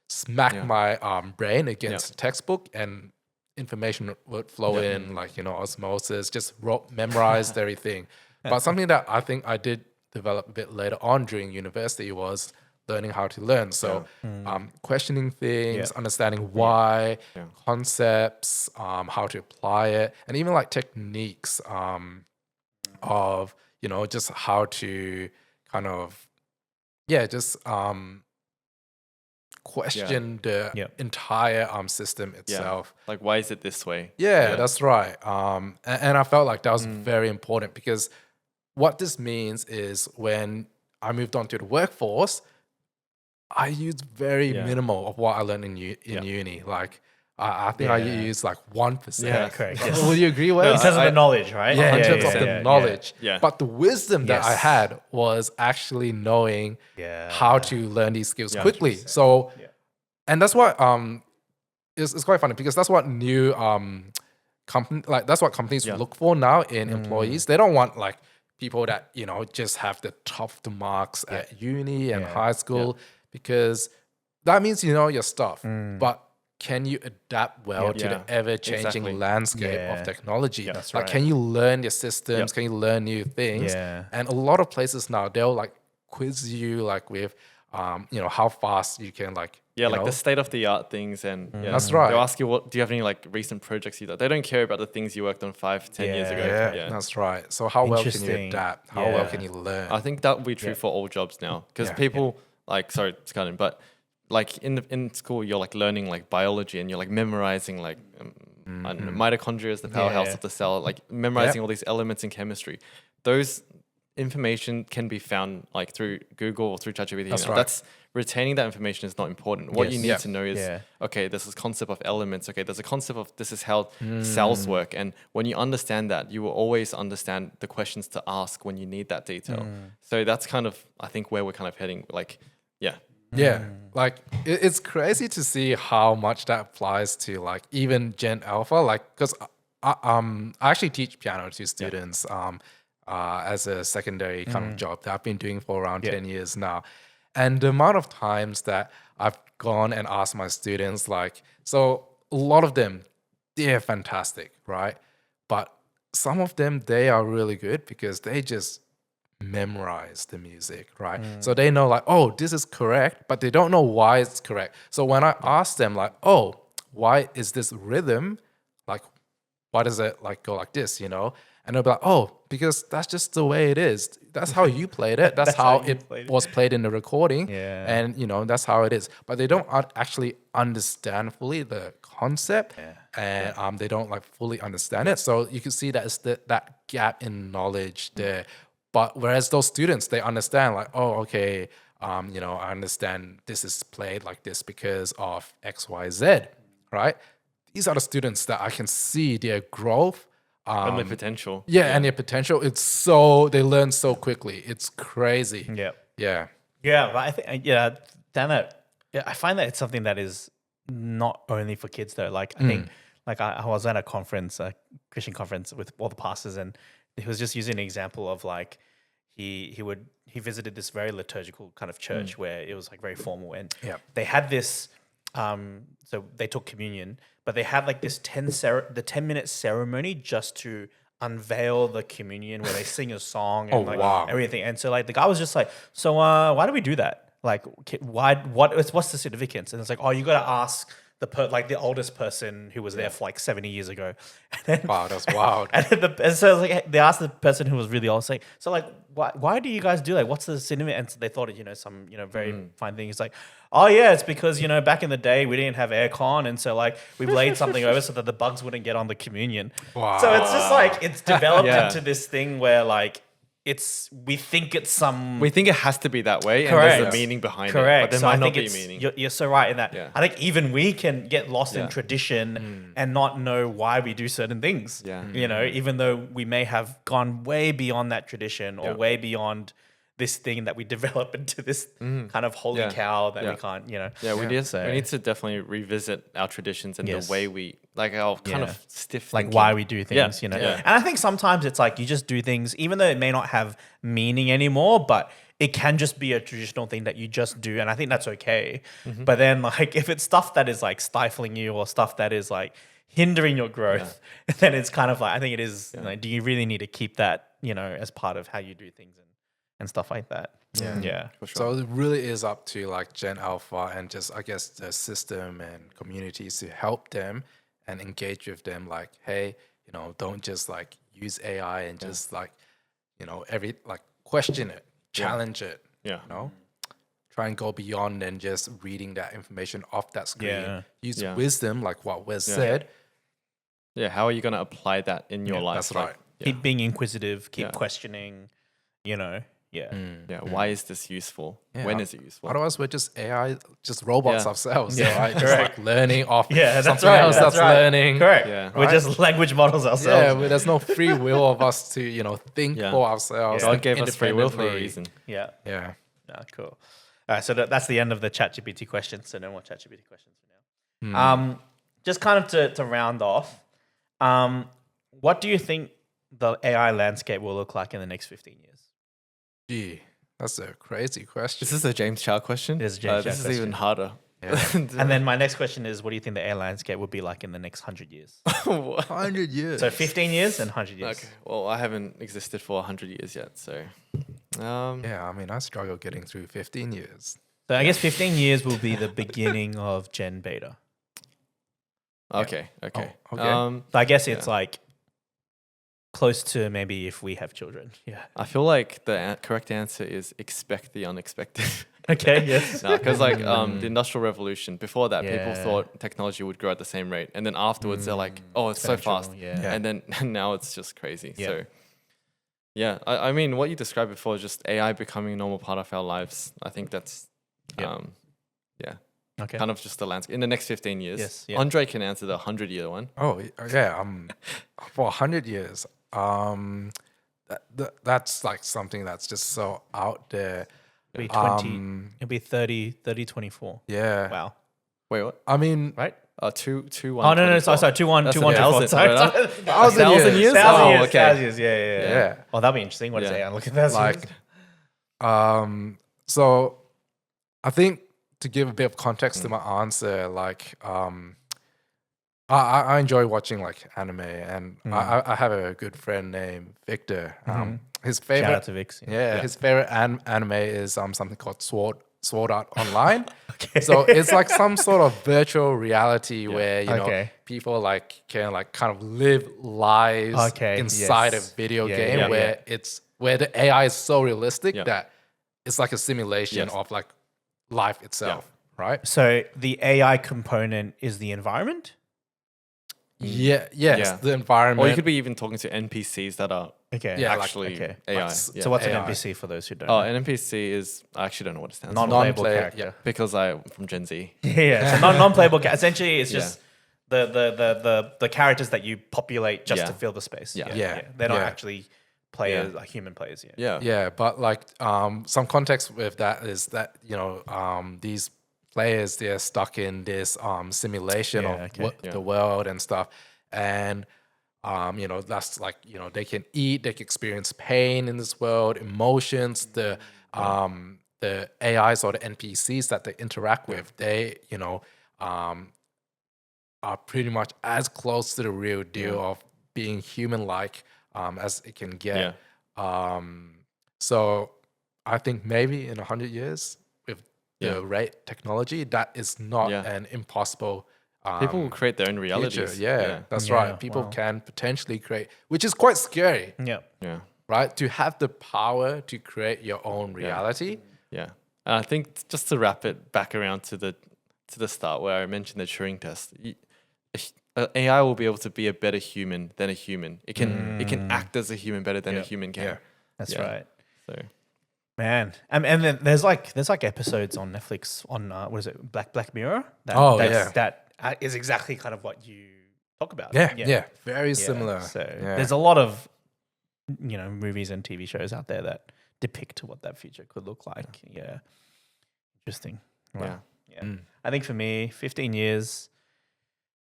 smacked my brain against the textbook and information would flow in like, osmosis, just memorized everything. But something that I think I did develop a bit later on during university was learning how to learn. So questioning things, understanding why, concepts, how to apply it, and even like techniques of, just how to kind of, just question the entire system itself. Like, why is it this way? Yeah, that's right. And I felt like that was very important because what this means is when I moved on to the workforce, I used very minimal of what I learned in uni. Like, I think I used like 1%. Yeah, correct. Yes. Would you agree with In terms of the knowledge, right? Yeah, in terms of the knowledge. Yeah. But the wisdom that I had was actually knowing how to learn these skills quickly. 100%. So, and that's what it's quite funny because that's what new that's what companies look for now in employees. They don't want like people that just have the top marks at uni and high school because that means you know your stuff. But can you adapt well to the ever-changing landscape of technology? That's like, right. can you learn your systems? Can you learn new things? And a lot of places now, they'll like quiz you like with, how fast you can like, like the state-of-the-art things. And that's right. They'll ask you, do you have any like recent projects you done? They don't care about the things you worked on 5-10 years ago. Yeah, that's right. So how well can you Interesting. adapt? How well can you learn? I think that will be true for all jobs now because people like, sorry, it's kind of, but like in school, you're like learning like biology and you're like memorizing like I don't know, mitochondria is the powerhouse of the cell, like memorizing all these elements in chemistry. Those information can be found like through Google or through ChatGPT. That's Now, right. That's retaining that information is not important. What you need to know is, Yeah. okay, there's this concept of elements. Okay, there's a concept of this is how cells work. And when you understand that, you will always understand the questions to ask when you need that detail. So that's kind of, I think, where we're kind of heading. Like, yeah. Yeah, like it's crazy to see how much that applies to like even Gen Alpha. Like, because I actually teach piano to students as a secondary kind of job that I've been doing for around 10 years now, and the amount of times that I've gone and asked my students, like, so a lot of them, they're fantastic, right? But some of them, they are really good because they just memorize the music, right? So they know like, oh, this is correct, but they don't know why it's correct. So when I ask them like, oh, why is this rhythm, like, why does it like go like this, you know? And they'll be like, oh, because that's just the way it is. That's how you played it. That's how it was played in the recording. Yeah. And, you know, that's how it is. But they don't actually understand fully the concept. And they don't like fully understand it. So you can see that it's that gap in knowledge there. But whereas those students, they understand like, oh, okay, you know, I understand this is played like this because of X, Y, Z, right? These are the students that I can see their growth. And the potential. Yeah, and their potential. It's so, they learn so quickly. It's crazy. Yeah. Yeah. Yeah, but I think damn it. Yeah, I find that it's something that is not only for kids though. Like I think, like I was at a conference, a Christian conference with all the pastors, and he was just using an example of like he visited this very liturgical kind of church where it was like very formal, and they had this. So they took communion, but they had like this 10-minute ceremony just to unveil the communion where they sing a song and everything. And so like the guy was just like, so why do we do that? Like what's the significance? And it's like, oh, you got to ask the oldest person who was there for like 70 years ago. And then, Wow, that's wild. and so like they asked the person who was really old, like, so like why do you guys do like what's the significance? And so they thought it, some very fine thing. It's like, oh yeah, it's because back in the day we didn't have aircon, and so like we laid something over so that the bugs wouldn't get on the communion. Wow. So it's just like it's developed into this thing where like we think it has to be that way. Correct. And there's a meaning behind it. Correct. But there So might I not think be meaning. You're so right in that. Yeah. I think even we can get lost in tradition and not know why we do certain things. Yeah. Even though we may have gone way beyond that tradition or way beyond this thing that we develop into this kind of holy cow that we can't, Yeah, we need to definitely revisit our traditions and the way we, like our kind of stiff like thinking. why we do things, Yeah. And I think sometimes it's like you just do things even though it may not have meaning anymore, but it can just be a traditional thing that you just do, and I think that's okay. But then like if it's stuff that is like stifling you or stuff that is like hindering your growth, then it's kind of like I think it is like, do you really need to keep that as part of how you do things and stuff like that? Yeah. For sure. So it really is up to like Gen Alpha and just, I guess, the system and communities to help them and engage with them. Like, hey, don't just like use AI and just like, question it, challenge it, try and go beyond than just reading that information off that screen. Yeah. Use wisdom, like what Wes said. Yeah, how are you going to apply that in your life? That's right. Keep being inquisitive, keep questioning, Yeah. Yeah, why is this useful? Yeah. When is it useful? Otherwise, we're just AI, just robots Yeah. ourselves, Yeah, right? Just correct. like learning off That's something right. else that's right. learning. Correct. Yeah. We're just language models ourselves. Yeah, but there's no free will of us to, think Yeah. for ourselves. God think gave us free will for a independently. reason. Yeah. Yeah. Cool. All right, so that's the end of the ChatGPT questions. So no more ChatGPT questions for now. Just kind of to round off, what do you think the AI landscape will look like in the next 15 years? Gee, that's a crazy question. Is this a James Chia question? It is a James Chia This is question. even harder. And then my next question is, what do you think the AI landscape will be like in the next 100 years? 100 years. So 15 years and 100 years. Okay. Well, I haven't existed for 100 years yet, so. Yeah, I mean, I struggle getting through 15 years. So I guess 15 years will be the beginning of Gen Beta. Okay. Okay. Oh, okay. So I guess it's like close to maybe if we have children. Yeah. I feel like the correct answer is expect the unexpected. Okay. Yes. No, because like the Industrial Revolution, before that, people Yeah. thought technology would grow at the same rate, and then afterwards they're like, "Oh, it's so fast," Exponential, yeah. and then now it's just crazy. Yeah. So, yeah, I mean, what you described before, just AI becoming a normal part of our lives. I think that's, Yeah. yeah, Okay. kind of just the landscape in the next 15 years. Yes, yeah. Andre can answer the 100-year one. Oh yeah. For 100 years, that's like something that's just so out there. It'll be 20. It'll be 30, 24. Yeah. Wow. Wait, what? I mean, Right? 2 1. Oh no, sorry, 2-1, That's 2-1, a 24. thousand. Sorry, Wait, sorry. 1,000 years. Thousand Oh, years. okay. 1,000 years. Yeah. yeah. Oh, that'll be interesting. What is Yeah. AI? Look at that. Like, so I think to give a bit of context to my answer, like, I enjoy watching like anime, and I have a good friend named Victor. His shout favorite, out to Vix. his favorite anime is something called Sword Art Online. So it's like some sort of virtual reality where you know Okay. people like can like kind of live lives Okay, inside yes. a video Yeah, game yeah, where it's where the AI is so realistic Yeah. that it's like a simulation Yes. of like life itself, right? So the AI component is the environment. Yeah, yes, Yeah. the environment. Or you could be even talking to NPCs that are Okay. Yeah, like- actually okay. AI. Like s- yeah. So what's an AI. NPC for those who don't Oh, know? an NPC is, I actually don't know what it stands for. Non-playable non-player, character. Because I'm from Gen Z. Yeah. So non-playable. Essentially, it's Yeah. just the characters that you populate just Yeah. to fill the space. Yeah. Yeah. They're not Yeah. actually players, like human players. Yeah. Yeah. Yeah, but like some context with that is that you know these players, they're stuck in this simulation Yeah, of okay. the world and stuff, and you know that's like you know they can eat, they can experience pain in this world, emotions. The AIs or the NPCs that they interact with, they you know are pretty much as close to the real deal of being human-like as it can get. So I think maybe in 100 years with Yeah. the right technology, that is not Yeah. an impossible People will create their own future. realities. Yeah, that's Yeah, right. People wow. can potentially create, which is quite scary, Yeah. Yeah. right? To have the power to create your own reality. Yeah. And I think just to wrap it back around to the start where I mentioned the Turing test, AI will be able to be a better human than a human. It can act as a human better than a Yeah. human can. Yeah. That's Yeah. right. So Man, and then there's like episodes on Netflix on what is it, Black Mirror? That is exactly kind of what you talk about. Yeah. Very Yeah, similar. So Yeah. there's a lot of movies and TV shows out there that depict what that future could look like. Yeah, interesting. Wow. Yeah. I think for me, 15 years.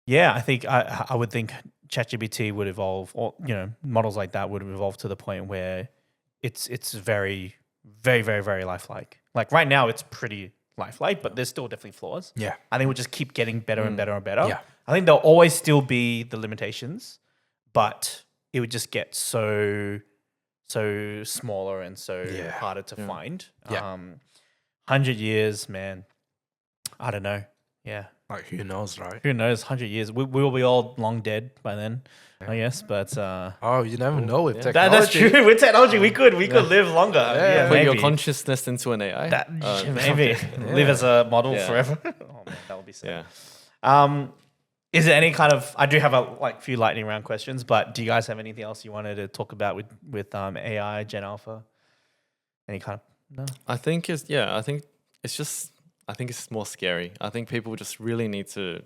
Yeah, I think I would think ChatGPT would evolve, or models like that would evolve to the point where it's very, very, very, very lifelike. Like right now, it's pretty lifelike, but there's still definitely flaws. Yeah. I think we'll just keep getting better and better and better. Yeah. I think there'll always still be the limitations, but it would just get so smaller and so harder to find. Yeah. 100 years, man. I don't know. Yeah. Like who knows, right? Who knows? 100 years. We will be all long dead by then, I guess. But Oh, you never know with technology. that's true. With technology, we could live longer. Yeah, put maybe. your consciousness into an AI. That, maybe live as a model Yeah. forever. Oh man, that would be sad. Yeah. Is there any kind of? I do have a few lightning round questions, but do you guys have anything else you wanted to talk about with AI, Gen Alpha? Any kind of no? I think it's more scary. I think people just really need to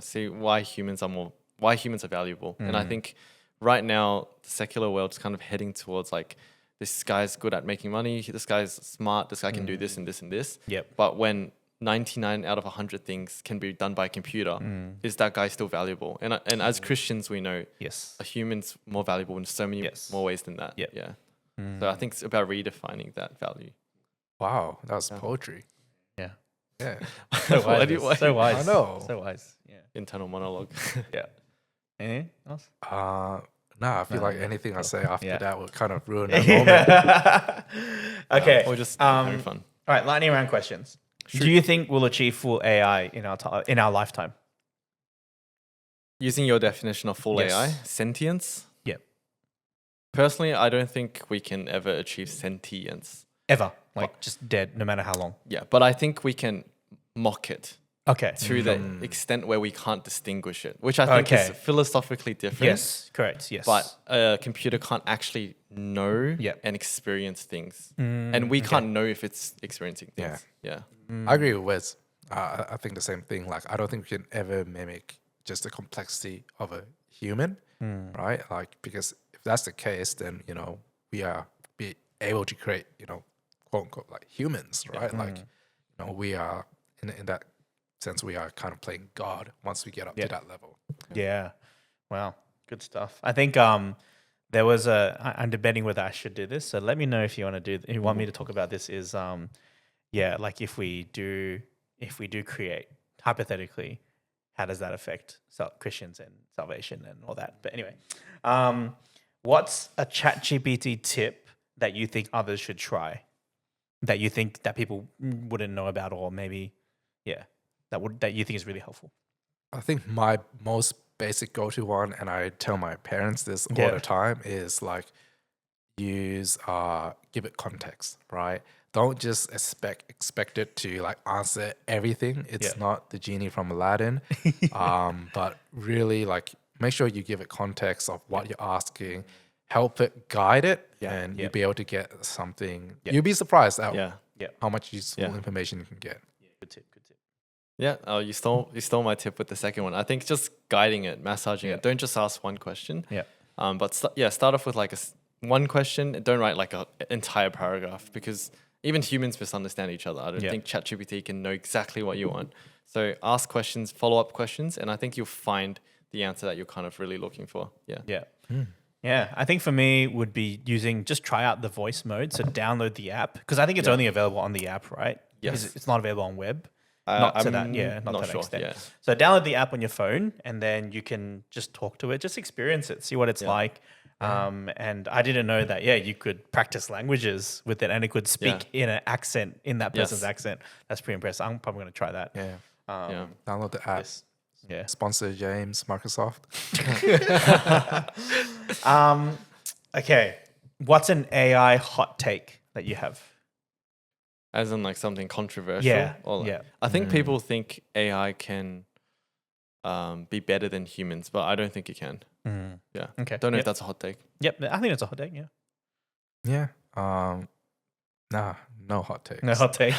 see why humans are valuable. And I think right now the secular world's kind of heading towards like this guy's good at making money, this guy's smart, this guy can do this and this and this. Yep. But when 99 out of 100 things can be done by a computer, is that guy still valuable? And as Christians, we know Yes. a human's more valuable in so many more ways than that. Yep. Yeah. So I think it's about redefining that value. Wow, that was poetry. Yeah. Yeah. So Why wise. do you- So wise. I know. So wise. Yeah. Internal monologue. Yeah. Anything else? I feel like anything I say after Yeah. that will kind of ruin that moment. Okay. Or just having fun. All right. Lightning round questions. Do you think we'll achieve full AI in our lifetime? Using your definition of full Yes. AI, sentience. Yep. personally, I don't think we can ever achieve sentience. Ever. Like just dead, no matter how long. Yeah, but I think we can mock it Okay. to the extent where we can't distinguish it, which I think is Okay. philosophically different. Yes, correct. Yes. But a computer can't actually know Yep. and experience things. And we can't know if it's experiencing things. Yeah. I agree with Wes. I think the same thing. Like, I don't think we can ever mimic just the complexity of a human, right? Like, because if that's the case, then, you know, we are be able to create, you know, quote unquote, like humans, right? Like, you know, we are, in that sense, we are kind of playing God once we get up to that level. Yeah. Wow. Good stuff. I think there was I'm debating whether I should do this. So let me know if you want to do. If you want me to talk about this. Is like if we do create hypothetically, how does that affect Christians and salvation and all that? But anyway, what's a ChatGPT tip that you think others should try? That you think that people wouldn't know about, or maybe that you think is really helpful? I think my most basic go-to one, and I tell my parents this all the time, is like give it context, right? Don't just expect it to like answer everything. It's not the genie from Aladdin, but really like make sure you give it context of what you're asking, help it guide it, and you'll be able to get something. You'll be surprised at how much useful information you can get. Good tip. Yeah. Oh, you stole my tip with the second one. I think just guiding it, massaging it. Don't just ask one question. Yeah. But start off with like one question. And don't write like an entire paragraph, because even humans misunderstand each other. I don't think ChatGPT can know exactly what you want. So ask questions, follow up questions, and I think you'll find the answer that you're kind of really looking for. Yeah. Yeah. Yeah, I think for me would be just try out the voice mode. So download the app, because I think it's only available on the app, right? Yes. It's not available on web. Not to that sure, extent. yeah. So download the app on your phone, and then you can just talk to it, just experience it, see what it's like. And I didn't know that. You could practice languages with it, and it could speak in an accent, in that person's accent. That's pretty impressive. I'm probably going to try that. Download the app. Yeah. Sponsor James, Microsoft. Okay. What's an AI hot take that you have? As in like something controversial? Yeah. I think people think AI can be better than humans, but I don't think it can. Yeah. Okay. Don't know if that's a hot take. Yep. I think it's a hot take. Yeah. Yeah. No hot takes. No hot take.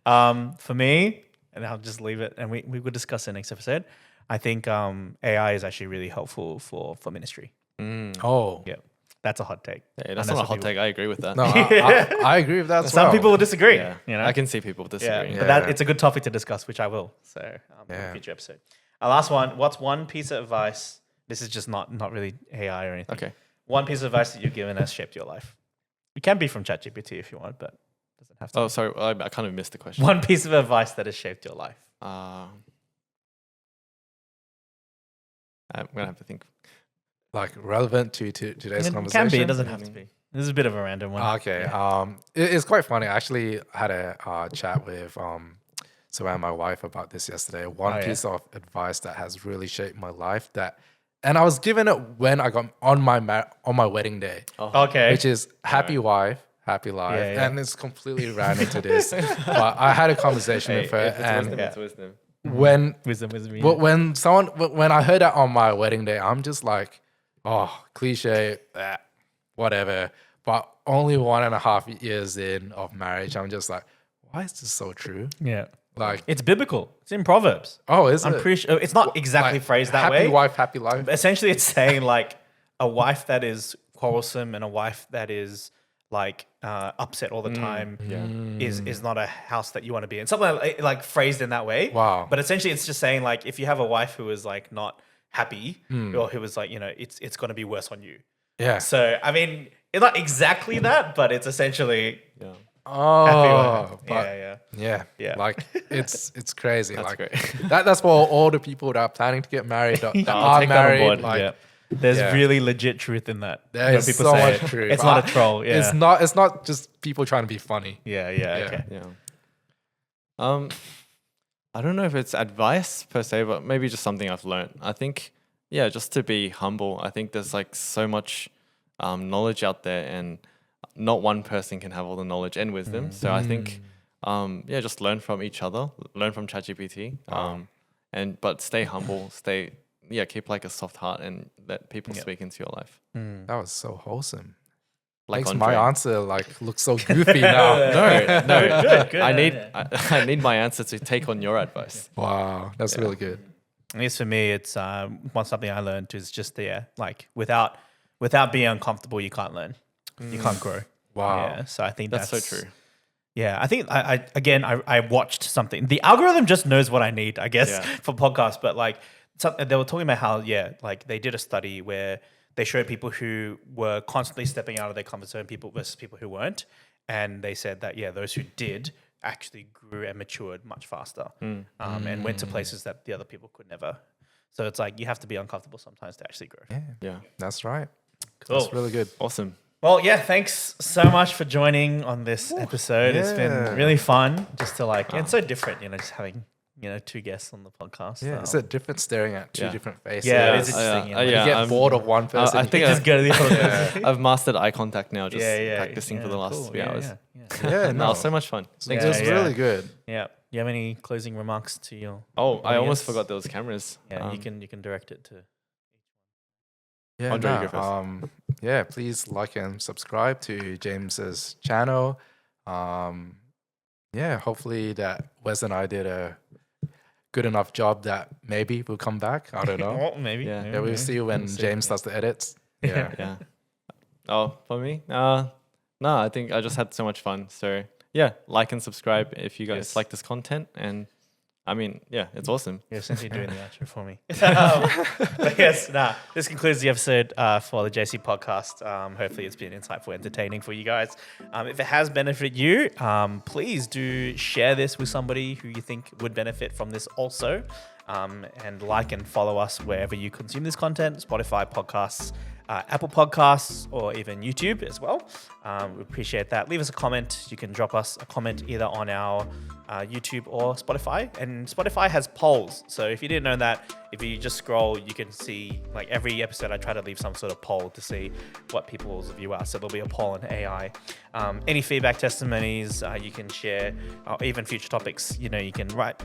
For me, and I'll just leave it, and we will discuss it next episode. I think AI is actually really helpful for ministry. Oh. Yeah. That's a hot take. Yeah, that's not a hot take. I agree with that. No, I agree with that as well. Some people will disagree. Yeah. You know? I can see people disagreeing. But it's a good topic to discuss, which I will. So in a future episode. Our last one. What's one piece of advice? This is just not really AI or anything. Okay. One piece of advice that you've given has shaped your life. It can be from ChatGPT if you want, but it doesn't have to. Oh, sorry. I kind of missed the question. One piece of advice that has shaped your life. I'm going to have to think. Like relevant to today's conversation? It can be. It doesn't have to be. This is a bit of a random one. Okay. It's quite funny. I actually had a chat with Savannah, my wife, about this yesterday. One piece of advice that has really shaped my life, and I was given it when I got on my wedding day. Okay. Which is happy wife, happy life. Yeah. And it's completely random to this. But I had a conversation with her, and It's wisdom. when Wisdom. when I heard that on my wedding day, I'm just like, oh, cliche, whatever. But only 1.5 years in of marriage, I'm just like, why is this so true? Yeah. Like, It's biblical. It's in Proverbs. oh, is I'm it? pretty sure it's not exactly Like, phrased that way. Happy wife, happy life. Essentially, it's saying like a wife that is quarrelsome and a wife that is like upset all the time is not a house that you want to be in. Something like phrased in that way. Wow. But essentially, it's just saying like if you have a wife who is like not happy or who was like, it's going to be worse on you. Yeah. So I mean, it's not exactly that, but it's essentially Yeah. Oh, but Yeah. Like it's crazy. That's like great. that's for all the people that are planning to get married, that I'll are take that on married. board. Like, There's yeah. really legit truth in that. there When is people so say much it. truth. It's not a troll. Yeah. It's not just people trying to be funny. Yeah. Okay. Yeah. I don't know if it's advice per se, but maybe just something I've learned. I think, just to be humble. I think there's like so much knowledge out there, and not one person can have all the knowledge and wisdom. So I think, just learn from each other, learn from ChatGPT, but stay humble, keep like a soft heart and let people speak into your life. That was so wholesome. Like Makes Andre. my answer like look so goofy now. No. Good. I need my answer to take on your advice. Wow, that's really good. I guess for me, it's something I learned is just like without being uncomfortable, you can't learn, you can't grow. Wow. Yeah, so I think That's so true. Yeah, I think I watched something. The algorithm just knows what I need, I guess, for podcasts. But like, they were talking about how like they did a study where they showed people who were constantly stepping out of their comfort zone, people versus people who weren't, and they said that those who did actually grew and matured much faster, and went to places that the other people could never. So it's like you have to be uncomfortable sometimes to actually grow. Yeah, that's right. Cool. That's really good. Awesome. Well, thanks so much for joining on this episode. It's been really fun just to it's so different, just having, two guests on the podcast. Yeah, it's a different staring at two different faces. Yeah, it is interesting. You get bored of one person. I think just go to the other person. I've mastered eye contact now, just practicing for the last 3 hours. Yeah, No, so much fun. Thanks. it was really good. Yeah. You have any closing remarks to your Oh, I almost audience? forgot there was cameras. Yeah, you can direct it to. Yeah, Andre, you go first. Please like and subscribe to James's channel. Hopefully that Wes and I did a good enough job that maybe we'll come back. I don't know. Well, maybe. Yeah. We'll see when James does the edits. Yeah. Yeah. Oh, for me? No, I think I just had so much fun. So yeah, like and subscribe if you guys like this content. And I mean, it's awesome. Yeah, since you're doing the outro for me. But yes, this concludes the episode for the JC podcast. Hopefully it's been insightful, entertaining for you guys. If it has benefited you, please do share this with somebody who you think would benefit from this also. And like and follow us wherever you consume this content, Spotify podcasts, Apple Podcasts, or even YouTube as well. We appreciate that. Leave us a comment. You can drop us a comment either on our YouTube or Spotify. And Spotify has polls. So if you didn't know that, if you just scroll, you can see like every episode I try to leave some sort of poll to see what people's view are. So there'll be a poll on AI. Any feedback, testimonies you can share, or even future topics. You can write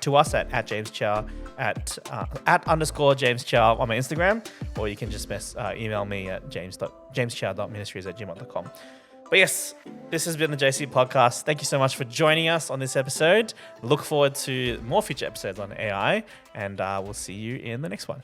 to us at James Chia at @_ James Chia on my Instagram, or you can just email me at james.chia.ministries@gmail.com. But yes, this has been the JC podcast. Thank you so much for joining us on this episode. Look forward to more future episodes on AI, and we'll see you in the next one.